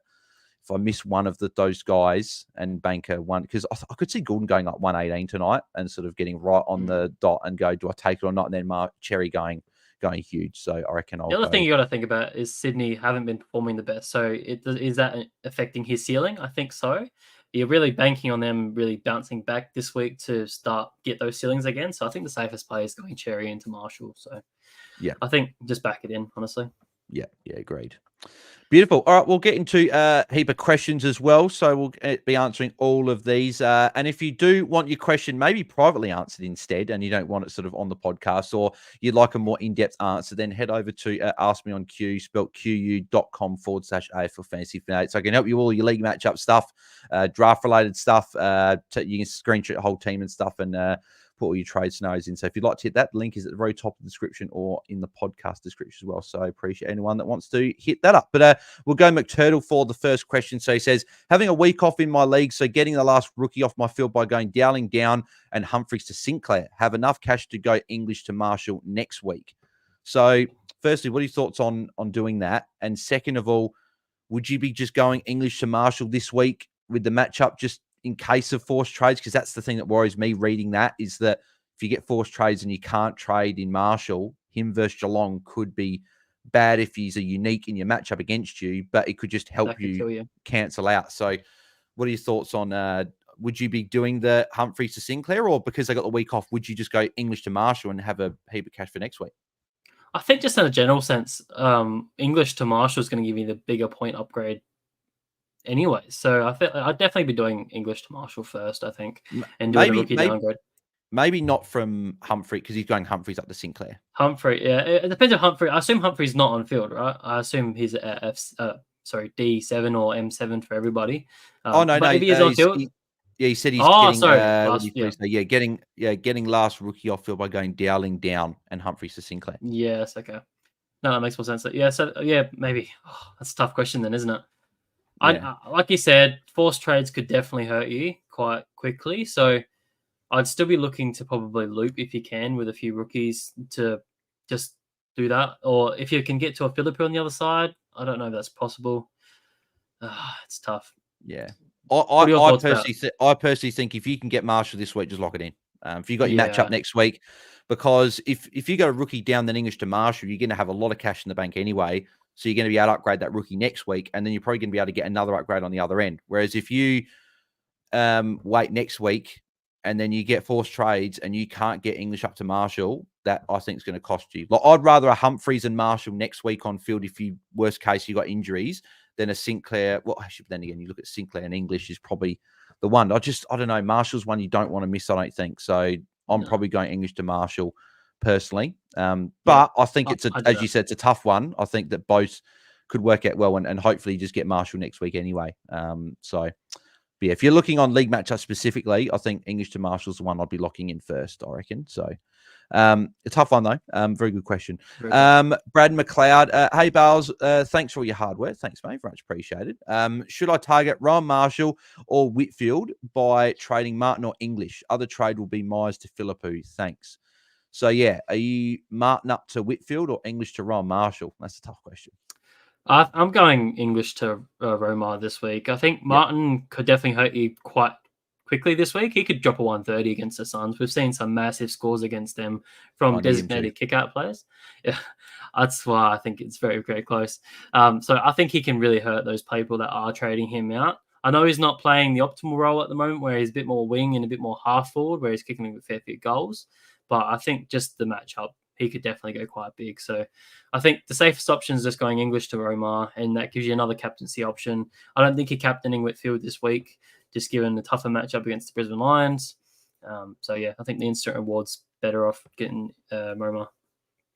if I miss one of those guys and banker one, because I could see Goulden going up 118 tonight and sort of getting right on the dot and go, do I take it or not? And then Cherry going huge. So I reckon the other thing you got to think about is Sydney haven't been performing the best. So is that affecting his ceiling? I think so. You're really banking on them really bouncing back this week to get those ceilings again. So I think the safest play is going Cherry into Marshall. So yeah, I think just back it in, honestly. Yeah, agreed. Beautiful. All right, we'll get into a heap of questions as well. So we'll be answering all of these. And if you do want your question maybe privately answered instead, and you don't want it sort of on the podcast, or you'd like a more in-depth answer, then head over to Ask Me on Q, spelt qu.com/AFL Fantasy Fanatics. So I can help you all your league matchup stuff, draft-related stuff. You can screenshot the whole team and stuff, and put all your trade scenarios in. So if you'd like to hit that, the link is at the very top of the description or in the podcast description as well. So I appreciate anyone that wants to hit that up. But we'll go McTurtle for the first question. So he says, having a week off in my league, so getting the last rookie off my field by going Dowling down and Humphreys to Sinclair. Have enough cash to go English to Marshall next week. So firstly, what are your thoughts on doing that? And second of all, would you be just going English to Marshall this week with the matchup just in case of forced trades? Because that's the thing that worries me reading that, is that if you get forced trades and you can't trade in Marshall, him versus Geelong could be bad if he's a unique in your matchup against you, but it could just help you cancel out. So what are your thoughts on, would you be doing the Humphreys to Sinclair, or because they got the week off, would you just go English to Marshall and have a heap of cash for next week? I think just in a general sense, English to Marshall is going to give you the bigger point upgrade anyway. So I think I'd definitely be doing English to Marshall first, I think, and doing a rookie downgrade. Maybe not from Humphrey, because he's going Humphreys up to Sinclair. Humphrey, yeah. It depends on Humphrey. I assume Humphrey's not on field, right? I assume he's at D7 or M7 for everybody. No. If he is on field, he said he's getting last rookie off field by going Dowling down and Humphreys to Sinclair. Yes, okay. No, that makes more sense. Maybe. That's a tough question then, isn't it? Yeah. Like you said, forced trades could definitely hurt you quite quickly. So I'd still be looking to probably loop if you can with a few rookies to just do that. Or if you can get to a Philippou on the other side, I don't know if that's possible. It's tough. Yeah. I personally think if you can get Marshall this week, just lock it in. If you got your matchup next week, because if you go rookie down then English to Marshall, you're going to have a lot of cash in the bank anyway. So you're going to be able to upgrade that rookie next week, and then you're probably going to be able to get another upgrade on the other end. Whereas if you wait next week and then you get forced trades and you can't get English up to Marshall, that I think is going to cost you. Like, I'd rather a Humphreys and Marshall next week on field if you, worst case, you got injuries, than a Sinclair. Well, actually, then again, you look at Sinclair and English is probably the one. I don't know. Marshall's one you don't want to miss, I don't think. So I'm probably going English to Marshall personally. But I think it's, as you said, it's a tough one. I think that both could work out well and hopefully just get Marshall next week anyway. But yeah, if you're looking on league matchup specifically, I think English to Marshall's the one I'd be locking in first, I reckon. So a tough one, though. Very good question. Brad McLeod. Hey, Bales, thanks for all your hard work. Thanks, mate. Much appreciated. Should I target Ron Marshall or Whitfield by trading Martin or English? Other trade will be Myers to Philippou. Thanks. So, yeah, are you Martin up to Whitfield or English to Ron Marshall? That's a tough question. I'm going English to Roma this week. I think Martin could definitely hurt you quite quickly this week. He could drop a 130 against the Suns. We've seen some massive scores against them from designated kick-out players. Yeah, that's why I think it's very, very close. So I think he can really hurt those people that are trading him out. I know he's not playing the optimal role at the moment where he's a bit more wing and a bit more half forward, where he's kicking a fair few goals. But I think just the matchup, he could definitely go quite big. So I think the safest option is just going English to Roma, and that gives you another captaincy option. I don't think you're captaining Whitfield this week, just given the tougher matchup against the Brisbane Lions. So, yeah, I think the instant reward's better off getting Roma.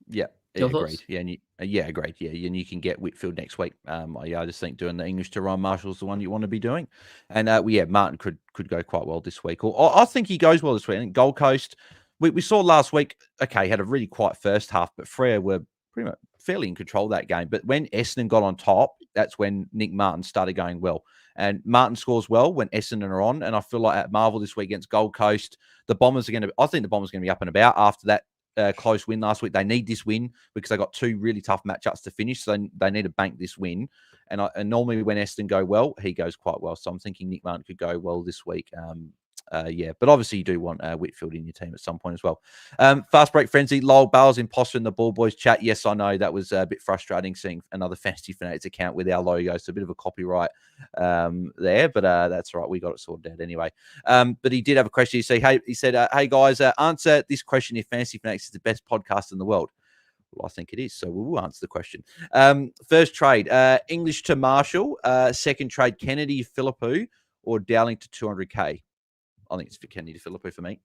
Yeah, agreed. Yeah, agreed. Yeah, and you can get Whitfield next week. I just think doing the English to Ryan Marshall is the one you want to be doing. And, Martin could go quite well this week. Or I think he goes well this week. I think Gold Coast, we saw last week, okay, had a really quiet first half, but Freo were pretty much fairly in control of that game. But when Essendon got on top, that's when Nick Martin started going well. And Martin scores well when Essendon are on. And I feel like at Marvel this week against Gold Coast, I think the Bombers are going to be up and about after that close win last week. They need this win because they got two really tough matchups to finish. So they need to bank this win. And normally when Essendon go well, he goes quite well. So I'm thinking Nick Martin could go well this week. But obviously you do want Whitfield in your team at some point as well. Fast break frenzy, Lowell Bales imposter in the Ball Boys chat. Yes, I know that was a bit frustrating seeing another Fantasy Fanatics account with our logo. So a bit of a copyright there, but that's all right. We got it sorted out anyway. But he did have a question. He said, hey guys, answer this question if Fantasy Fanatics is the best podcast in the world. Well, I think it is, so we will answer the question. First trade, English to Marshall. Second trade, Kennedy Philippou or Dowling to 200k. I think it's for Kennedy to Philippou for me.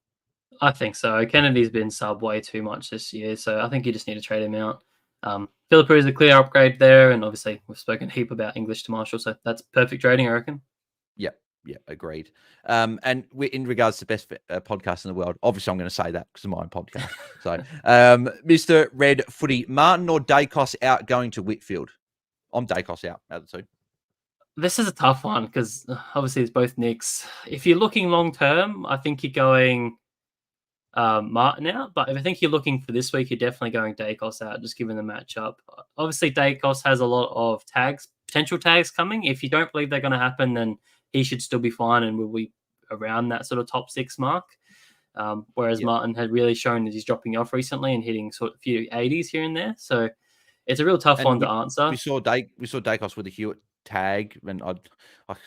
I think so. Kennedy's been sub way too much this year, so I think you just need to trade him out. Philippou is a clear upgrade there, and obviously we've spoken a heap about English to Marshall, so that's perfect trading, I reckon. Yeah, agreed. And in regards to best podcast in the world, obviously I'm going to say that because it's my own podcast. So, Mr. Red Footy, Martin or Dacos out going to Whitfield? I'm Dacos out of the two. This is a tough one because obviously it's both Nicks. If you're looking long term, I think you're going Martin out. But if I think you're looking for this week, you're definitely going Dacos out, just given the matchup. Obviously, Dacos has a lot of potential tags coming. If you don't believe they're going to happen, then he should still be fine and will be around that sort of top 6 mark. Whereas Martin had really shown that he's dropping off recently and hitting sort of a few 80s here and there. So it's a real tough one to answer. We saw Dacos with a Hewitt tag, and I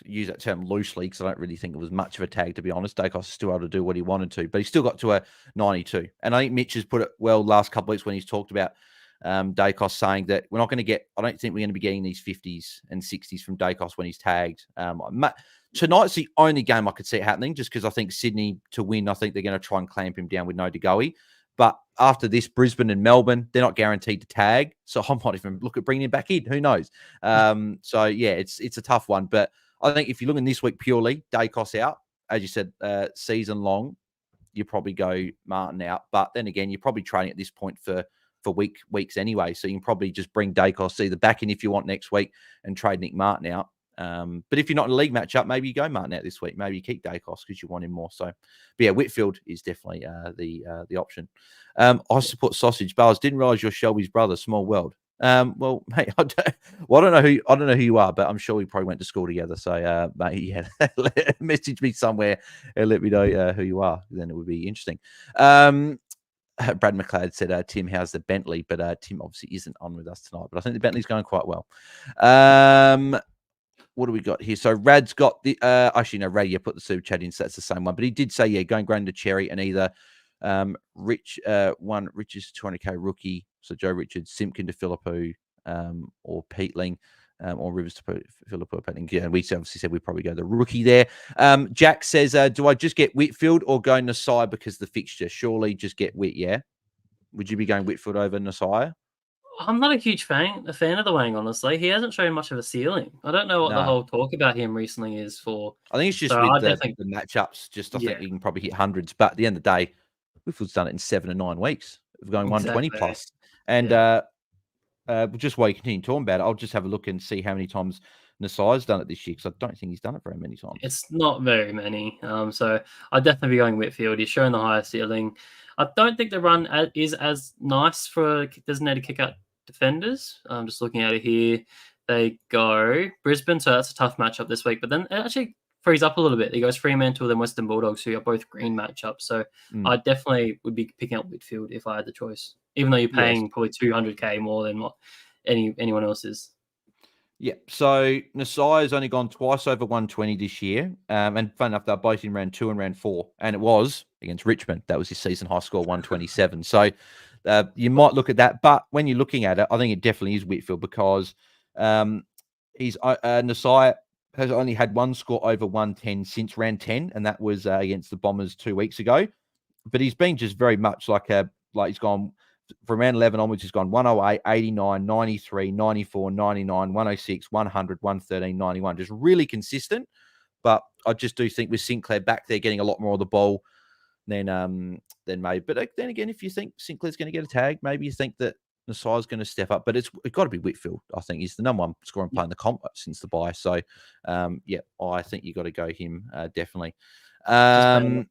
use that term loosely because I don't really think it was much of a tag, to be honest. Dacos is still able to do what he wanted to, but he still got to a 92. And I think Mitch has put it well last couple of weeks when he's talked about Dacos saying that we're not going to get, I don't think we're going to be getting these 50s and 60s from Dacos when he's tagged. Tonight's the only game I could see it happening just because I think Sydney to win, I think they're going to try and clamp him down with no Degoe. But after this, Brisbane and Melbourne, they're not guaranteed to tag. So I might even look at bringing him back in. Who knows? It's a tough one. But I think if you're looking this week purely, Dacos out, as you said, season long, you probably go Martin out. But then again, you're probably trading at this point for weeks anyway. So you can probably just bring Dacos either back in if you want next week and trade Nick Martin out. But if you're not in a league matchup, maybe you go Martin out this week. Maybe you keep Dacos because you want him more. So, but yeah, Whitfield is definitely the option. I support Sausage Bars. Didn't realize you're Shelby's brother. Small world. Well, mate, I don't know who you are, but I'm sure we probably went to school together. So, mate, message me somewhere and let me know who you are. Then it would be interesting. Brad McLeod said, Tim, how's the Bentley? But Tim obviously isn't on with us tonight. But I think the Bentley's going quite well. What do we got here? So Rad's got the actually no, Rad, put the super chat in, so that's the same one. But he did say, going Grain to Cherry and either Rich Rich's 200k rookie, so Joe Richards, Simpkin to Philippou, or Peatling, or Rivers to Philippou or Peatling. Yeah, and we obviously said we'd probably go the rookie there. Jack says, do I just get Whitfield or go Nasai because the fixture? Surely just get Whit, yeah? Would you be going Whitfield over Nasai? I'm not a huge fan of the Wang, honestly. He hasn't shown much of a ceiling. I don't know what the whole talk about him recently is for. I think it's just with the matchups. Just I think you can probably hit hundreds, but at the end of the day, Whitfield's done it in 7 to 9 weeks of going 120 plus. And just while you continue talking about it, I'll just have a look and see how many times Nasai's done it this year, because I don't think he's done it very many times. It's not very many. So I'd definitely be going Whitfield. He's showing the highest ceiling. I don't think the run is as nice for designated kick-out defenders. I'm just looking at it here. They go Brisbane, so that's a tough matchup this week. But then it actually frees up a little bit. He goes Fremantle, then Western Bulldogs, who are both green matchups. So I definitely would be picking up Whitfield if I had the choice, even though you're paying probably 200k more than what anyone else is. Yeah, so Nasai has only gone twice over 120 this year. And fun enough, they're both in round 2 and round 4. And it was against Richmond. That was his season high score, 127. So you might look at that. But when you're looking at it, I think it definitely is Whitfield, because Nasai has only had one score over 110 since round 10. And that was against the Bombers 2 weeks ago. But he's been just very much like he's gone from round 11 onwards, he's gone 108, 89, 93, 94, 99, 106, 100, 113, 91. Just really consistent. But I just do think with Sinclair back there getting a lot more of the ball than maybe. But then again, if you think Sinclair's going to get a tag, maybe you think that Nasai's going to step up. But it's got to be Whitfield. I think he's the number one scoring player in the comp since the bye. So, I think you got to go him definitely. Agreed.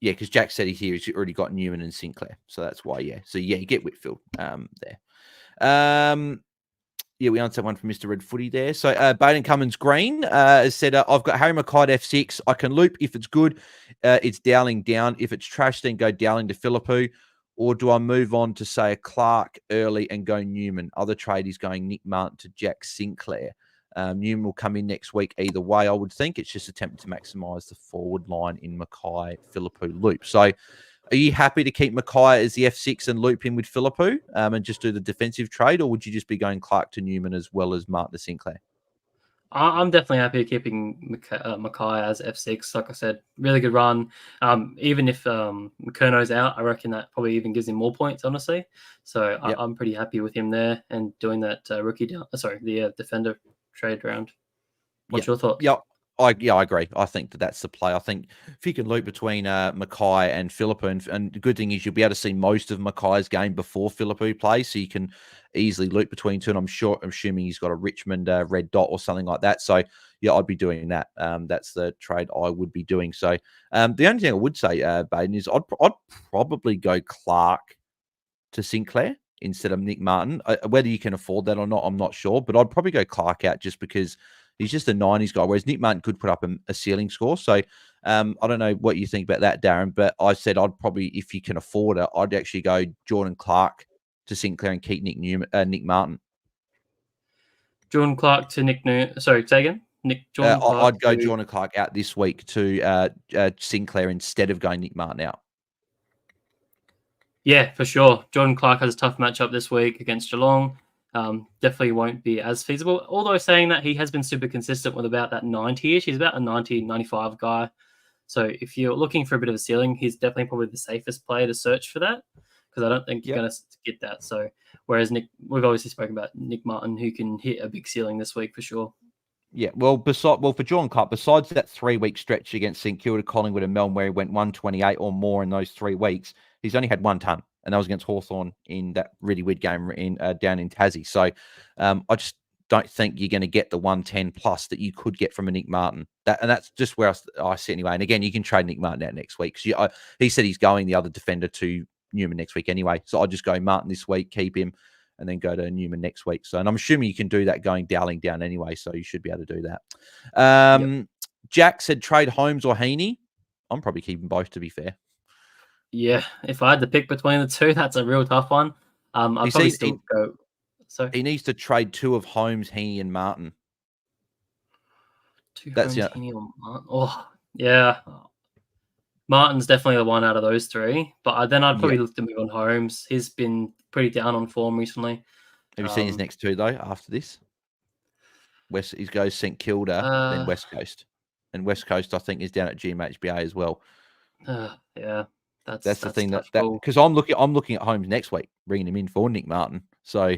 Because Jack said he's already got Newman and Sinclair. So that's why, So, you get Whitfield there. We answered one from Mr. Red Footy there. So, Baden Cummins Green has said, I've got Harry Mackay at F6. I can loop. If it's good, it's Dowling down. If it's trash, then go Dowling to Philippou. Or do I move on to, say, a Clark early and go Newman? Other trade is going Nick Martin to Jack Sinclair. Newman will come in next week either way, I would think. It's just attempting to maximise the forward line in Mackay Philippou loop. So are you happy to keep Mackay as the F6 and loop him with Philippou and just do the defensive trade, or would you just be going Clark to Newman as well as Martin to Sinclair? I'm definitely happy keeping Mackay as F6. Like I said, really good run. Even if McKerno's out, I reckon that probably even gives him more points, honestly. So I'm pretty happy with him there and doing that the defender trade round. What's your thoughts? I agree. I think that's the play. I think if you can loop between Mackay and Philippou, and the good thing is you'll be able to see most of Mackay's game before Philippou plays, so you can easily loop between two. And I'm assuming he's got a Richmond red dot or something like that. So I'd be doing that. That's the trade I would be doing. So the only thing I would say, Baden, is I'd probably go Clark to Sinclair instead of Nick Martin. Whether you can afford that or not, I'm not sure, but I'd probably go Clark out just because he's just a 90s guy, whereas Nick Martin could put up a ceiling score. So I don't know what you think about that, Darren, but I said I'd probably, if you can afford it, I'd actually go Jordan Clark to Sinclair and keep Nick Martin. Jordan Clark to Nick Newman. Sorry, say again? I'd go Jordan Clark out this week to Sinclair instead of going Nick Martin out. Yeah, for sure. Jordan Clark has a tough matchup this week against Geelong. Definitely won't be as feasible. Although saying that, he has been super consistent with about that 90-ish. He's about a 90, 95 guy. So if you're looking for a bit of a ceiling, he's definitely probably the safest player to search for that, because I don't think you're going to get that. So whereas we've obviously spoken about Nick Martin, who can hit a big ceiling this week for sure. Yeah, well, for Jordan Clark, besides that 3-week stretch against St Kilda, Collingwood and Melbourne, where he went 128 or more in those 3 weeks, he's only had 1 ton, and that was against Hawthorn in that really weird game down in Tassie. So I just don't think you're going to get the 110 plus that you could get from a Nick Martin. And that's just where I see anyway. And again, you can trade Nick Martin out next week. So he said he's going the other defender to Newman next week anyway. So I'll just go Martin this week, keep him, and then go to Newman next week. So, and I'm assuming you can do that going Dowling down anyway, so you should be able to do that. Jack said trade Holmes or Heaney. I'm probably keeping both, to be fair. Yeah, if I had to pick between the two, that's a real tough one. I'd probably still go. So he needs to trade 2 of Holmes, Heaney, and Martin. 2 That's Holmes, Heaney, or Martin. Oh, yeah. Martin's definitely the one out of those 3. But then I'd probably look to move on Holmes. He's been pretty down on form recently. Have you seen his next 2 though? After this, he goes St Kilda, then West Coast, and West Coast I think is down at GMHBA as well. Yeah, that's the thing that because I'm looking at Holmes next week, bringing him in for Nick Martin. So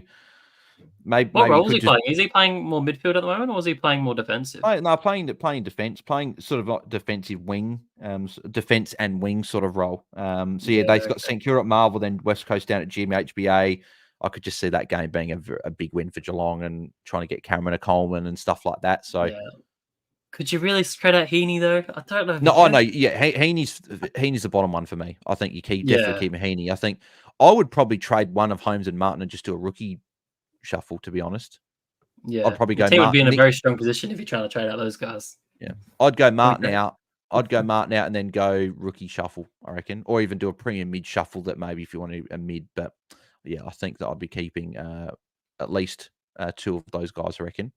maybe what role is he playing? Is he playing more midfield at the moment, or is he playing more defensive? No, playing defense, playing sort of like defensive wing, defense and wing sort of role. So they've got St Kilda at Marvel, then West Coast down at GMHBA. I could just see that game being a big win for Geelong and trying to get Cameron a Coleman and stuff like that. So, could you really spread out Heaney though? I don't know. No, I know. Yeah, Heaney's the bottom one for me. I think you definitely keep Heaney. I think I would probably trade one of Holmes and Martin and just do a rookie shuffle. To be honest, yeah, I'd probably go. The team would be in a very strong position if you're trying to trade out those guys. Yeah, I'd go Martin out. I'd go Martin out and then go rookie shuffle, I reckon, or even do a premium mid shuffle that maybe if you want a mid. But yeah, I think that I'd be keeping at least 2 of those guys, I reckon.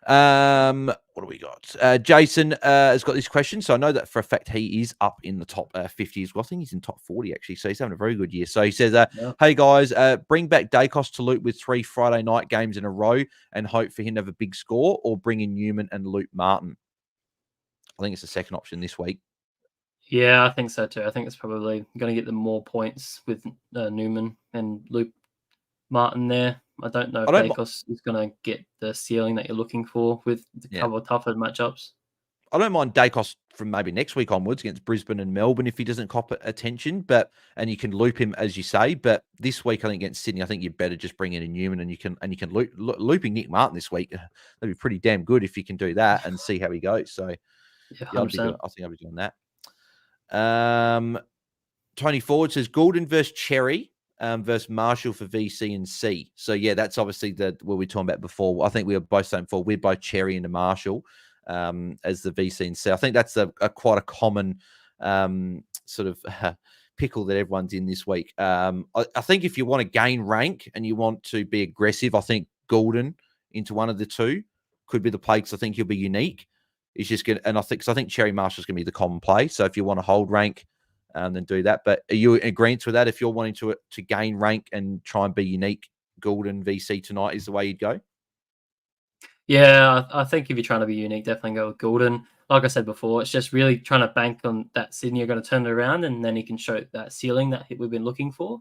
What do we got? Jason has got this question. So I know that for a fact he is up in the top 50 as well. I think he's in top 40 actually. So he's having a very good year. So he says, hey guys, bring back Dacos to loot with 3 Friday night games in a row and hope for him to have a big score, or bring in Newman and Luke Martin. I think it's the second option this week. Yeah, I think so too. I think it's probably going to get them more points with Newman and Luke Martin there. I don't know if Dacos is going to get the ceiling that you're looking for with the couple of tougher matchups. I don't mind Dacos from maybe next week onwards against Brisbane and Melbourne if he doesn't cop attention, and you can loop him as you say. But this week, I think against Sydney, I think you better just bring in a Newman and you can looping Nick Martin this week. That'd be pretty damn good if you can do that and see how he goes. So yeah, I think I'll be doing that. Tony Ford says Goulden versus Cherry. Versus Marshall for VC and C. So yeah, that's obviously what we were talking about before. I think we were both saying before we're both Cherry into Marshall as the VC and C. I think that's quite a common sort of pickle that everyone's in this week. I think if you want to gain rank and you want to be aggressive, I think Goulden into one of the 2 could be the play because I think he'll be unique. He's just going to, and I think Cherry Marshall's going to be the common play. So if you want to hold rank, then do that. But are you in agreement with that? If you're wanting to gain rank and try and be unique, Goulden VC tonight is the way you'd go? Yeah, I think if you're trying to be unique, definitely go with Goulden. Like I said before, it's just really trying to bank on that Sydney are going to turn it around and then he can show that ceiling that we've been looking for.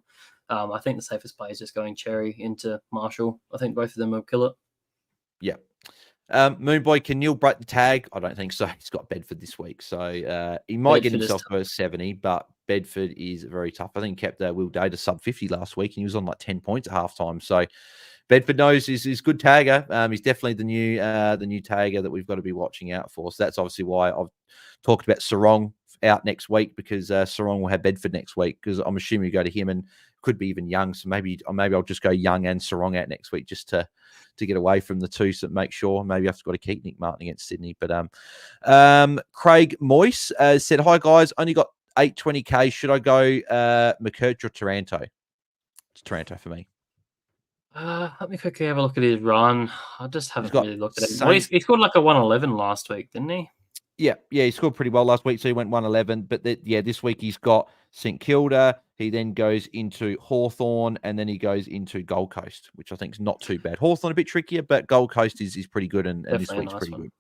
I think the safest play is just going Cherry into Marshall. I think both of them will kill it. Yeah. Moonboy, can Neil break the tag? I don't think so. He's got Bedford this week. So he might get himself to 70, but Bedford is very tough. I think he kept Will Day to sub 50 last week and he was on like 10 points at halftime. So Bedford knows he's good tagger. He's definitely the new tagger that we've got to be watching out for. So that's obviously why I've talked about Sarong out next week, because Sarong will have Bedford next week, because I'm assuming you go to him and could be even Young. So maybe I'll just go Young and Sarong out next week just to get away from the 2, so make sure maybe I've got to keep Nick Martin against Sydney. But Craig Moyse said, hi guys, only got 820k. Should I go McKerch or Taranto? It's Taranto for me. Let me quickly have a look at his run. I just haven't really looked at it. Well, he scored like a 111 last week, didn't he? Yeah, he scored pretty well last week, so he went 111. But this week he's got St Kilda. He then goes into Hawthorn, and then he goes into Gold Coast, which I think is not too bad. Hawthorn a bit trickier, but Gold Coast is pretty good, and this week's pretty good.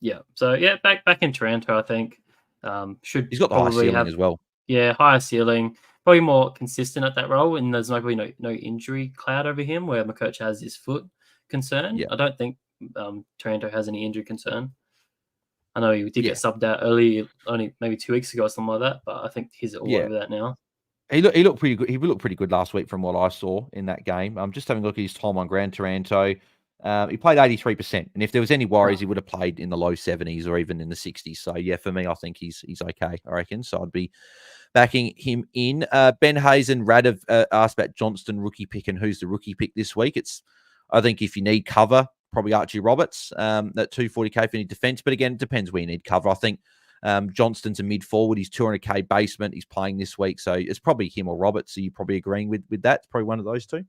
Yeah, so yeah, back in Toronto, I think he's got the high ceiling as well. Yeah, higher ceiling, probably more consistent at that role, and there's probably no injury cloud over him where McKerch has his foot concern. Yeah. I don't think Toronto has any injury concern. I know he did get subbed out early, only maybe 2 weeks ago or something like that, but I think he's all over that now. He looked pretty good. He looked pretty good last week from what I saw in that game. I'm just having a look at his time on Grand Toronto. He played 83%, and if there was any worries, he would have played in the low 70s or even in the 60s. So yeah, for me, I think he's okay, I reckon. So I'd be backing him in. Ben Hayes and Rad have asked about Johnston rookie pick and who's the rookie pick this week. I think if you need cover, probably Archie Roberts at 240k if you need defense. But again, it depends where you need cover. I think Johnston's a mid forward. He's 200k basement. He's playing this week, so it's probably him or Roberts. So you're probably agreeing with that. It's probably one of those two.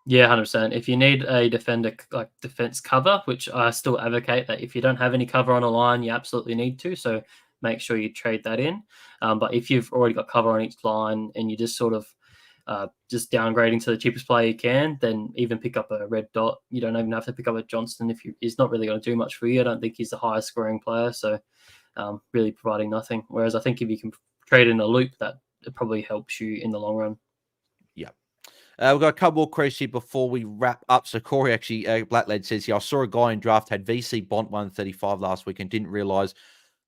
Yeah, 100%. If you need a defender, like defense cover, which I still advocate that if you don't have any cover on a line, you absolutely need to. So make sure you trade that in. But if you've already got cover on each line and you just sort of just downgrading to the cheapest player you can, then even pick up a red dot. You don't even have to pick up a Johnston he's not really going to do much for you. I don't think he's the highest scoring player, so really providing nothing. Whereas I think if you can trade in a loop, that it probably helps you in the long run. Yeah. We've got a couple more questions here before we wrap up. So Corey actually, Blacklad says here, I saw a guy in draft had VC Bont 135 last week and didn't realise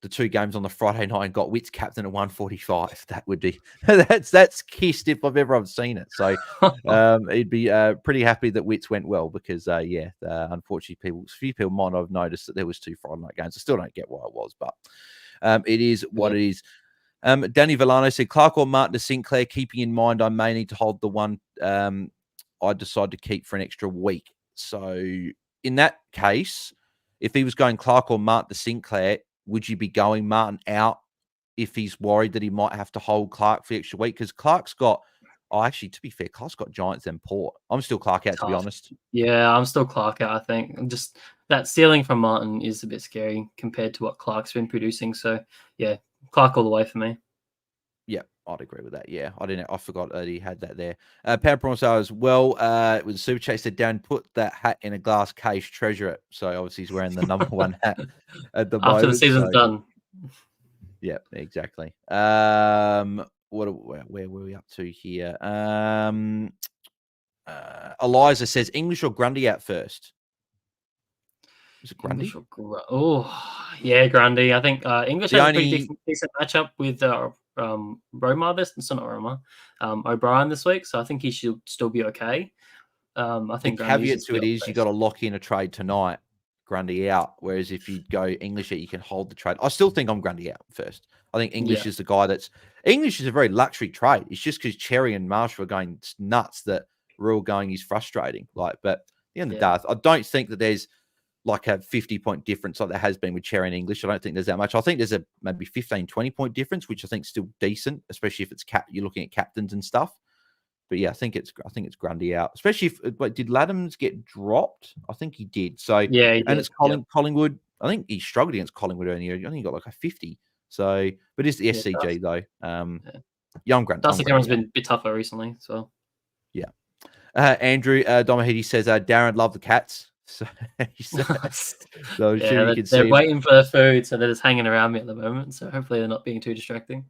the 2 games on the Friday night and got Witt's captain at 145. That would be that's kissed if I've ever seen it. So he'd be pretty happy that Witt's went well because unfortunately a few people might not have noticed that there was 2 Friday night games. I still don't get why it was, but it is what it is. Danny Villano said, Clark or Martin to Sinclair, keeping in mind I may need to hold the one I decide to keep for an extra week. So in that case, if he was going Clark or Martin to Sinclair, would you be going Martin out if he's worried that he might have to hold Clark for the extra week? Because Clark's got, actually, to be fair, Clark's got Giants and Port. I'm still Clark out, to be honest. Yeah, I'm still Clark out, I think. Just that ceiling from Martin is a bit scary compared to what Clark's been producing. So, yeah, Clark all the way for me. Yeah, I'd agree with that. Yeah, I forgot that he had that there. Pam Promosa as well. It was Super Chase said, down, put that hat in a glass case, treasure it. So obviously he's wearing the number 1 hat at the moment. After the season's done. Yeah, exactly. Where were we up to here? Eliza says, English or Grundy out first? Is it Grundy? Yeah, Grundy. I think English has a pretty decent matchup with Roma. It's not Roma. O'Brien this week, so I think he should still be okay. I think the caveat to it is you got to lock in a trade tonight. Grundy out. Whereas if you go English, you can hold the trade. I still think I'm Grundy out first. I think English is the guy English is a very luxury trade. It's just because Cherry and Marshall are going nuts that Rule going is frustrating. But at the end of the day, I don't think that there's like a 50-point difference like there has been with Cherry and English. I don't think there's that much. I think there's a maybe 15, 20-point difference, which I think is still decent, especially if it's you're looking at captains and stuff. But yeah, I think it's Grundy out, especially if did Laddams get dropped? I think he did. So yeah, and it's Collingwood. I think he struggled against Collingwood earlier. I think he got like a 50. So, but it's the SCG though. Young Grundy. Dusty Cameron's been a bit tougher recently, so yeah. Andrew Domahidi says, Darren loved the Cats. So, they're waiting for their food, so they're just hanging around me at the moment. So hopefully they're not being too distracting.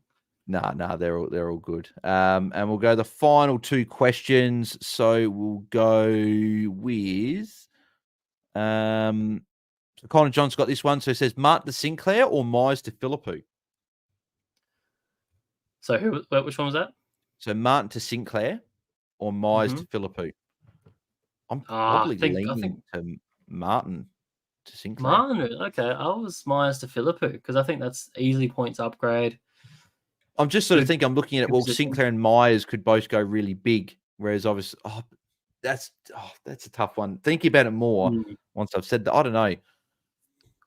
No, they're all good. And we'll go the final 2 questions. So we'll go with so Connor John's got this one. So it says Martin to Sinclair or Myers to Philippou. So which one was that? So Martin to Sinclair or Myers to Philippou. I'm probably leaning to Martin to Sinclair. Martin, okay. I was Myers to Philippou because I think that's easily points upgrade. I'm just sort of thinking, I'm looking at it. Well, Sinclair and Myers could both go really big, whereas obviously, that's a tough one. Thinking about it more once I've said that, I don't know.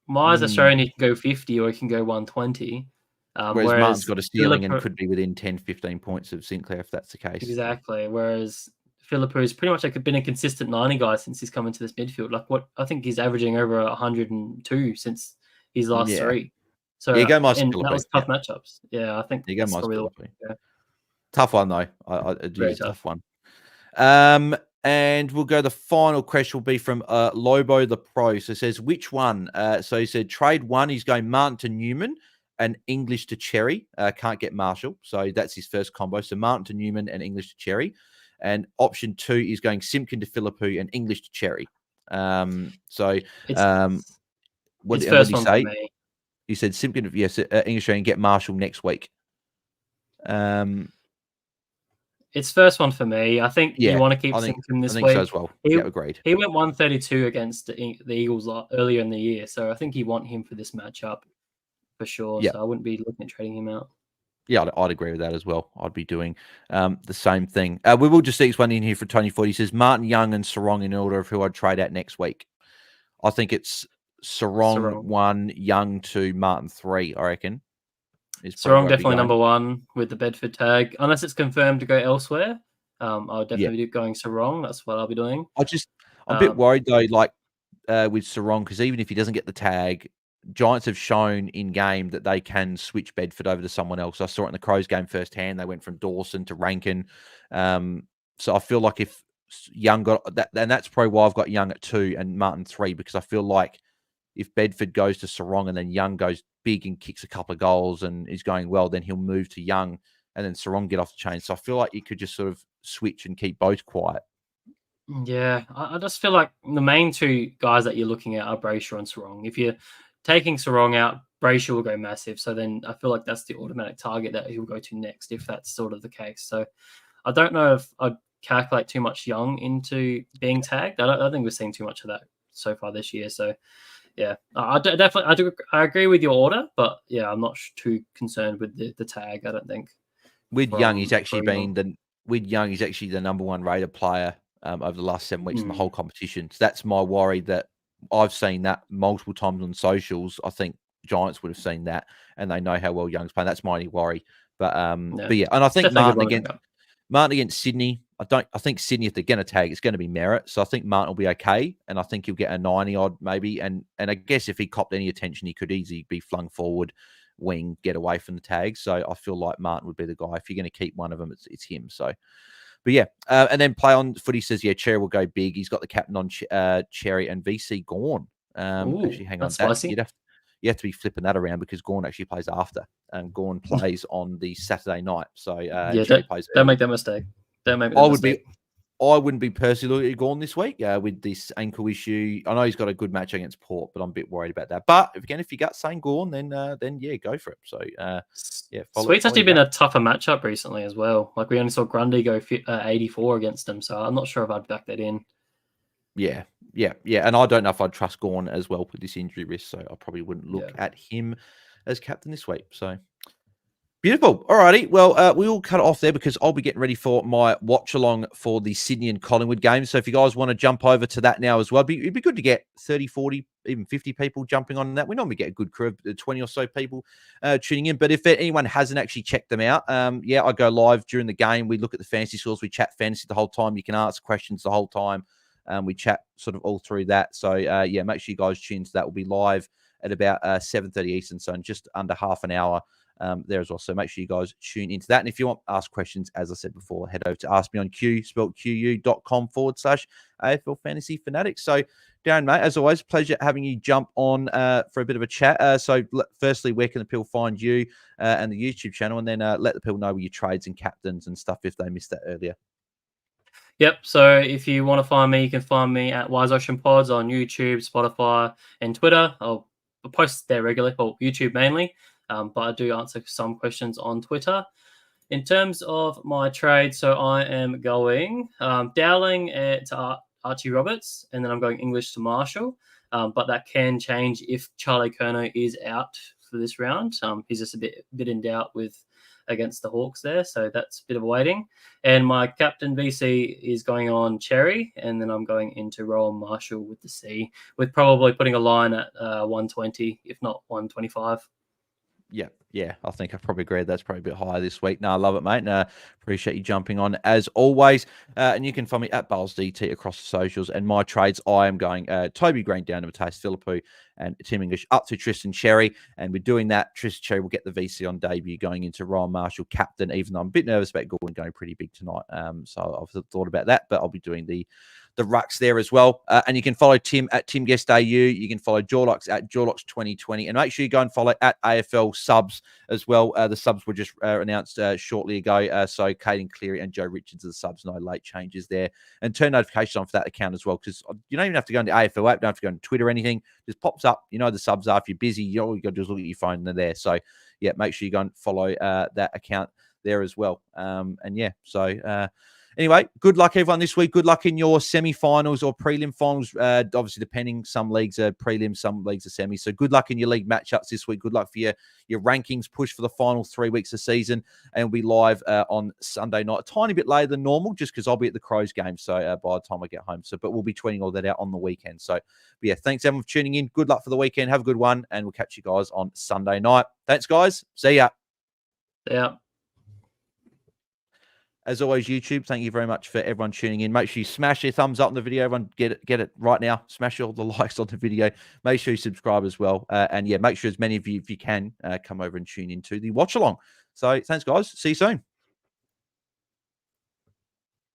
Myers Australian, he can go 50 or he can go 120. Whereas Martin's got a ceiling and could be within 10, 15 points of Sinclair if that's the case. Exactly. Whereas Philippou's pretty much been a consistent 90 guy since he's come into this midfield. I think he's averaging over 102 since his last 3. So you go Myers and that was tough matchups. Yeah, I think you go Myers. Yeah. Tough one though. I do a tough one. And we'll go. The final question will be from Lobo the Pro. So it says which one? So he said trade 1. He's going Martin to Newman and English to Cherry. Can't get Marshall, so that's his first combo. So Martin to Newman and English to Cherry. And option 2 is going Simpkin to Philippou and English to Cherry. What did he say? He said Simpkin, yes, English and get Marshall next week. It's first one for me. I think you want to keep Simpkin this week. So as well. Agreed. He went 132 against the Eagles earlier in the year, so I think you want him for this matchup for sure. So I wouldn't be looking at trading him out. Yeah, I'd agree with that as well. I'd be doing the same thing. We will just see one in here for Tony Ford. He says Martin, Young, and Sarong in order of who I'd trade out next week. I think it's Sarong 1, Young 2, Martin 3, I reckon. is probably Sarong where I'd be definitely going. number one with the Bedford tag, unless it's confirmed to go elsewhere. I'll Yeah. definitely be going Sarong. That's what I'll be doing. I'm a bit worried though, like with Sarong, because even if he doesn't get the tag, Giants have shown in game that they can switch Bedford over to someone else. I saw it in the Crows game firsthand. They went from Dawson to Rankin. So I feel like if Young got that, and that's probably why I've got Young at 2 and Martin 3, because I feel like if Bedford goes to Sarong and then Young goes big and kicks a couple of goals and is going well, then he'll move to Young and then Sarong get off the chain. So I feel like you could just sort of switch and keep both quiet. Yeah, I just feel like the main two guys that you're looking at are Brayshaw and Sarong. If you're taking Sarong out, Brayshaw will go massive. So then I feel like that's the automatic target that he'll go to next, if that's sort of the case. So I don't know if I'd calculate too much Young into being tagged. I don't think we've seen too much of that so far this year. So yeah, I agree with your order, but yeah, I'm not too concerned with the tag. I don't think. With Young, he's actually Young. the number one rated player over the last 7 weeks in the Mm. whole competition. So that's my worry, that I've seen that multiple times on socials. I think Giants would have seen that, and they know how well Young's playing. That's my only worry. But yeah, and I It's think definitely a good one to go. Martin against Sydney. I think Sydney, if they're going to tag, it's going to be merit. So I think Martin will be okay, and I think he'll get a 90 odd maybe. And I guess if he copped any attention, he could easily be flung forward, wing, get away from the tag. So I feel like Martin would be the guy. If you're going to keep one of them, it's him. So, but yeah, and then Play On Footy says, yeah, Cherry will go big. He's got the captain on Cherry and VC Gorn. Ooh, Actually, hang on, that's spicy. you have to be flipping that around because Gorn actually plays after. Gorn plays on the Saturday night. So Yeah, Cherry plays early. don't make that mistake. Don't make that I mistake. wouldn't be personally looking at Gorn this week with this ankle issue. I know he's got a good match against Port, but I'm a bit worried about that. But if you got saying Gorn, then yeah, go for it. So yeah, Sweet's actually been a tougher matchup recently as well. Like we only saw Grundy go 84 against him, so I'm not sure if I'd back that in. Yeah. And I don't know if I'd trust Gorn as well with this injury risk, so I probably wouldn't look at him as captain this week. So beautiful. Alrighty. Well, we will cut it off there because I'll be getting ready for my watch along for the Sydney and Collingwood game. So if you guys want to jump over to that now as well, it'd be good to get 30, 40, even 50 people jumping on that. We normally get a good crew of 20 or so people tuning in. But if anyone hasn't actually checked them out, yeah, I go live during the game. We look at the fantasy scores. We chat fantasy the whole time. You can ask questions the whole time. We chat sort of all through that. So yeah, make sure you guys tune to that. We'll be live at about 7:30 Eastern, so in just under half an hour there as well. So make sure you guys tune into that. And if you want to ask questions, as I said before, head over to askmeonq, spelled qu.com/AFL Fantasy Fanatics. So Darren, mate, as always, pleasure having you jump on for a bit of a chat. So firstly, where can the people find you and the YouTube channel? And then let the people know your trades and captains and stuff if they missed that earlier. Yep. So if you want to find me, you can find me at Wise Ocean Pods on YouTube, Spotify, and Twitter. I'll post there regularly, well, YouTube mainly, but I do answer some questions on Twitter. In terms of my trade, so I am going Dowling to Archie Roberts, and then I'm going English to Marshall. But that can change if Charlie Curnow is out for this round. He's just a bit in doubt against the Hawks there, so that's a bit of waiting. And my captain VC is going on Cherry, and then I'm going into Rowan Marshall with the C, with probably putting a line at 120, if not 125. Yeah, I think I probably agree. That's probably a bit higher this week. No, I love it, mate. And appreciate you jumping on as always. And you can find me at BalesDT across the socials. And my trades, I am going Toby Green down to Matthias Philippou and Tim English up to Tristan Cherry. And we're doing that. Tristan Cherry will get the VC on debut going into Ryan Marshall captain, even though I'm a bit nervous about Gordon going pretty big tonight. So I've thought about that, but I'll be doing the rucks there as well. And you can follow Tim at Tim Guest AU. You can follow Jorlux at Jorlux 2020. And make sure you go and follow at AFL Subs as well. The subs were just announced shortly ago. So Caden Cleary and Joe Richards are the subs. No late changes there. And turn notifications on for that account as well, because you don't even have to go into AFL app. You don't have to go into Twitter or anything. Just pops up. You know the subs are. If you're busy, all you got to do is look at your phone and they're there. So yeah, make sure you go and follow that account there as well. And yeah, so anyway, good luck everyone this week. Good luck in your semi-finals or prelim finals. Obviously, depending, some leagues are prelim, some leagues are semi. So good luck in your league matchups this week. Good luck for your rankings push for the final 3 weeks of season. And we'll be live on Sunday night, a tiny bit later than normal, just because I'll be at the Crows game. So by the time I get home, but we'll be tweeting all that out on the weekend. So yeah, thanks everyone for tuning in. Good luck for the weekend. Have a good one, and we'll catch you guys on Sunday night. Thanks, guys. See ya. Yeah. As always, YouTube, thank you very much for everyone tuning in. Make sure you smash your thumbs up on the video. Everyone get it right now. Smash all the likes on the video. Make sure you subscribe as well. And yeah, make sure as many of you, if you can, come over and tune into the watch along. So thanks, guys. See you soon.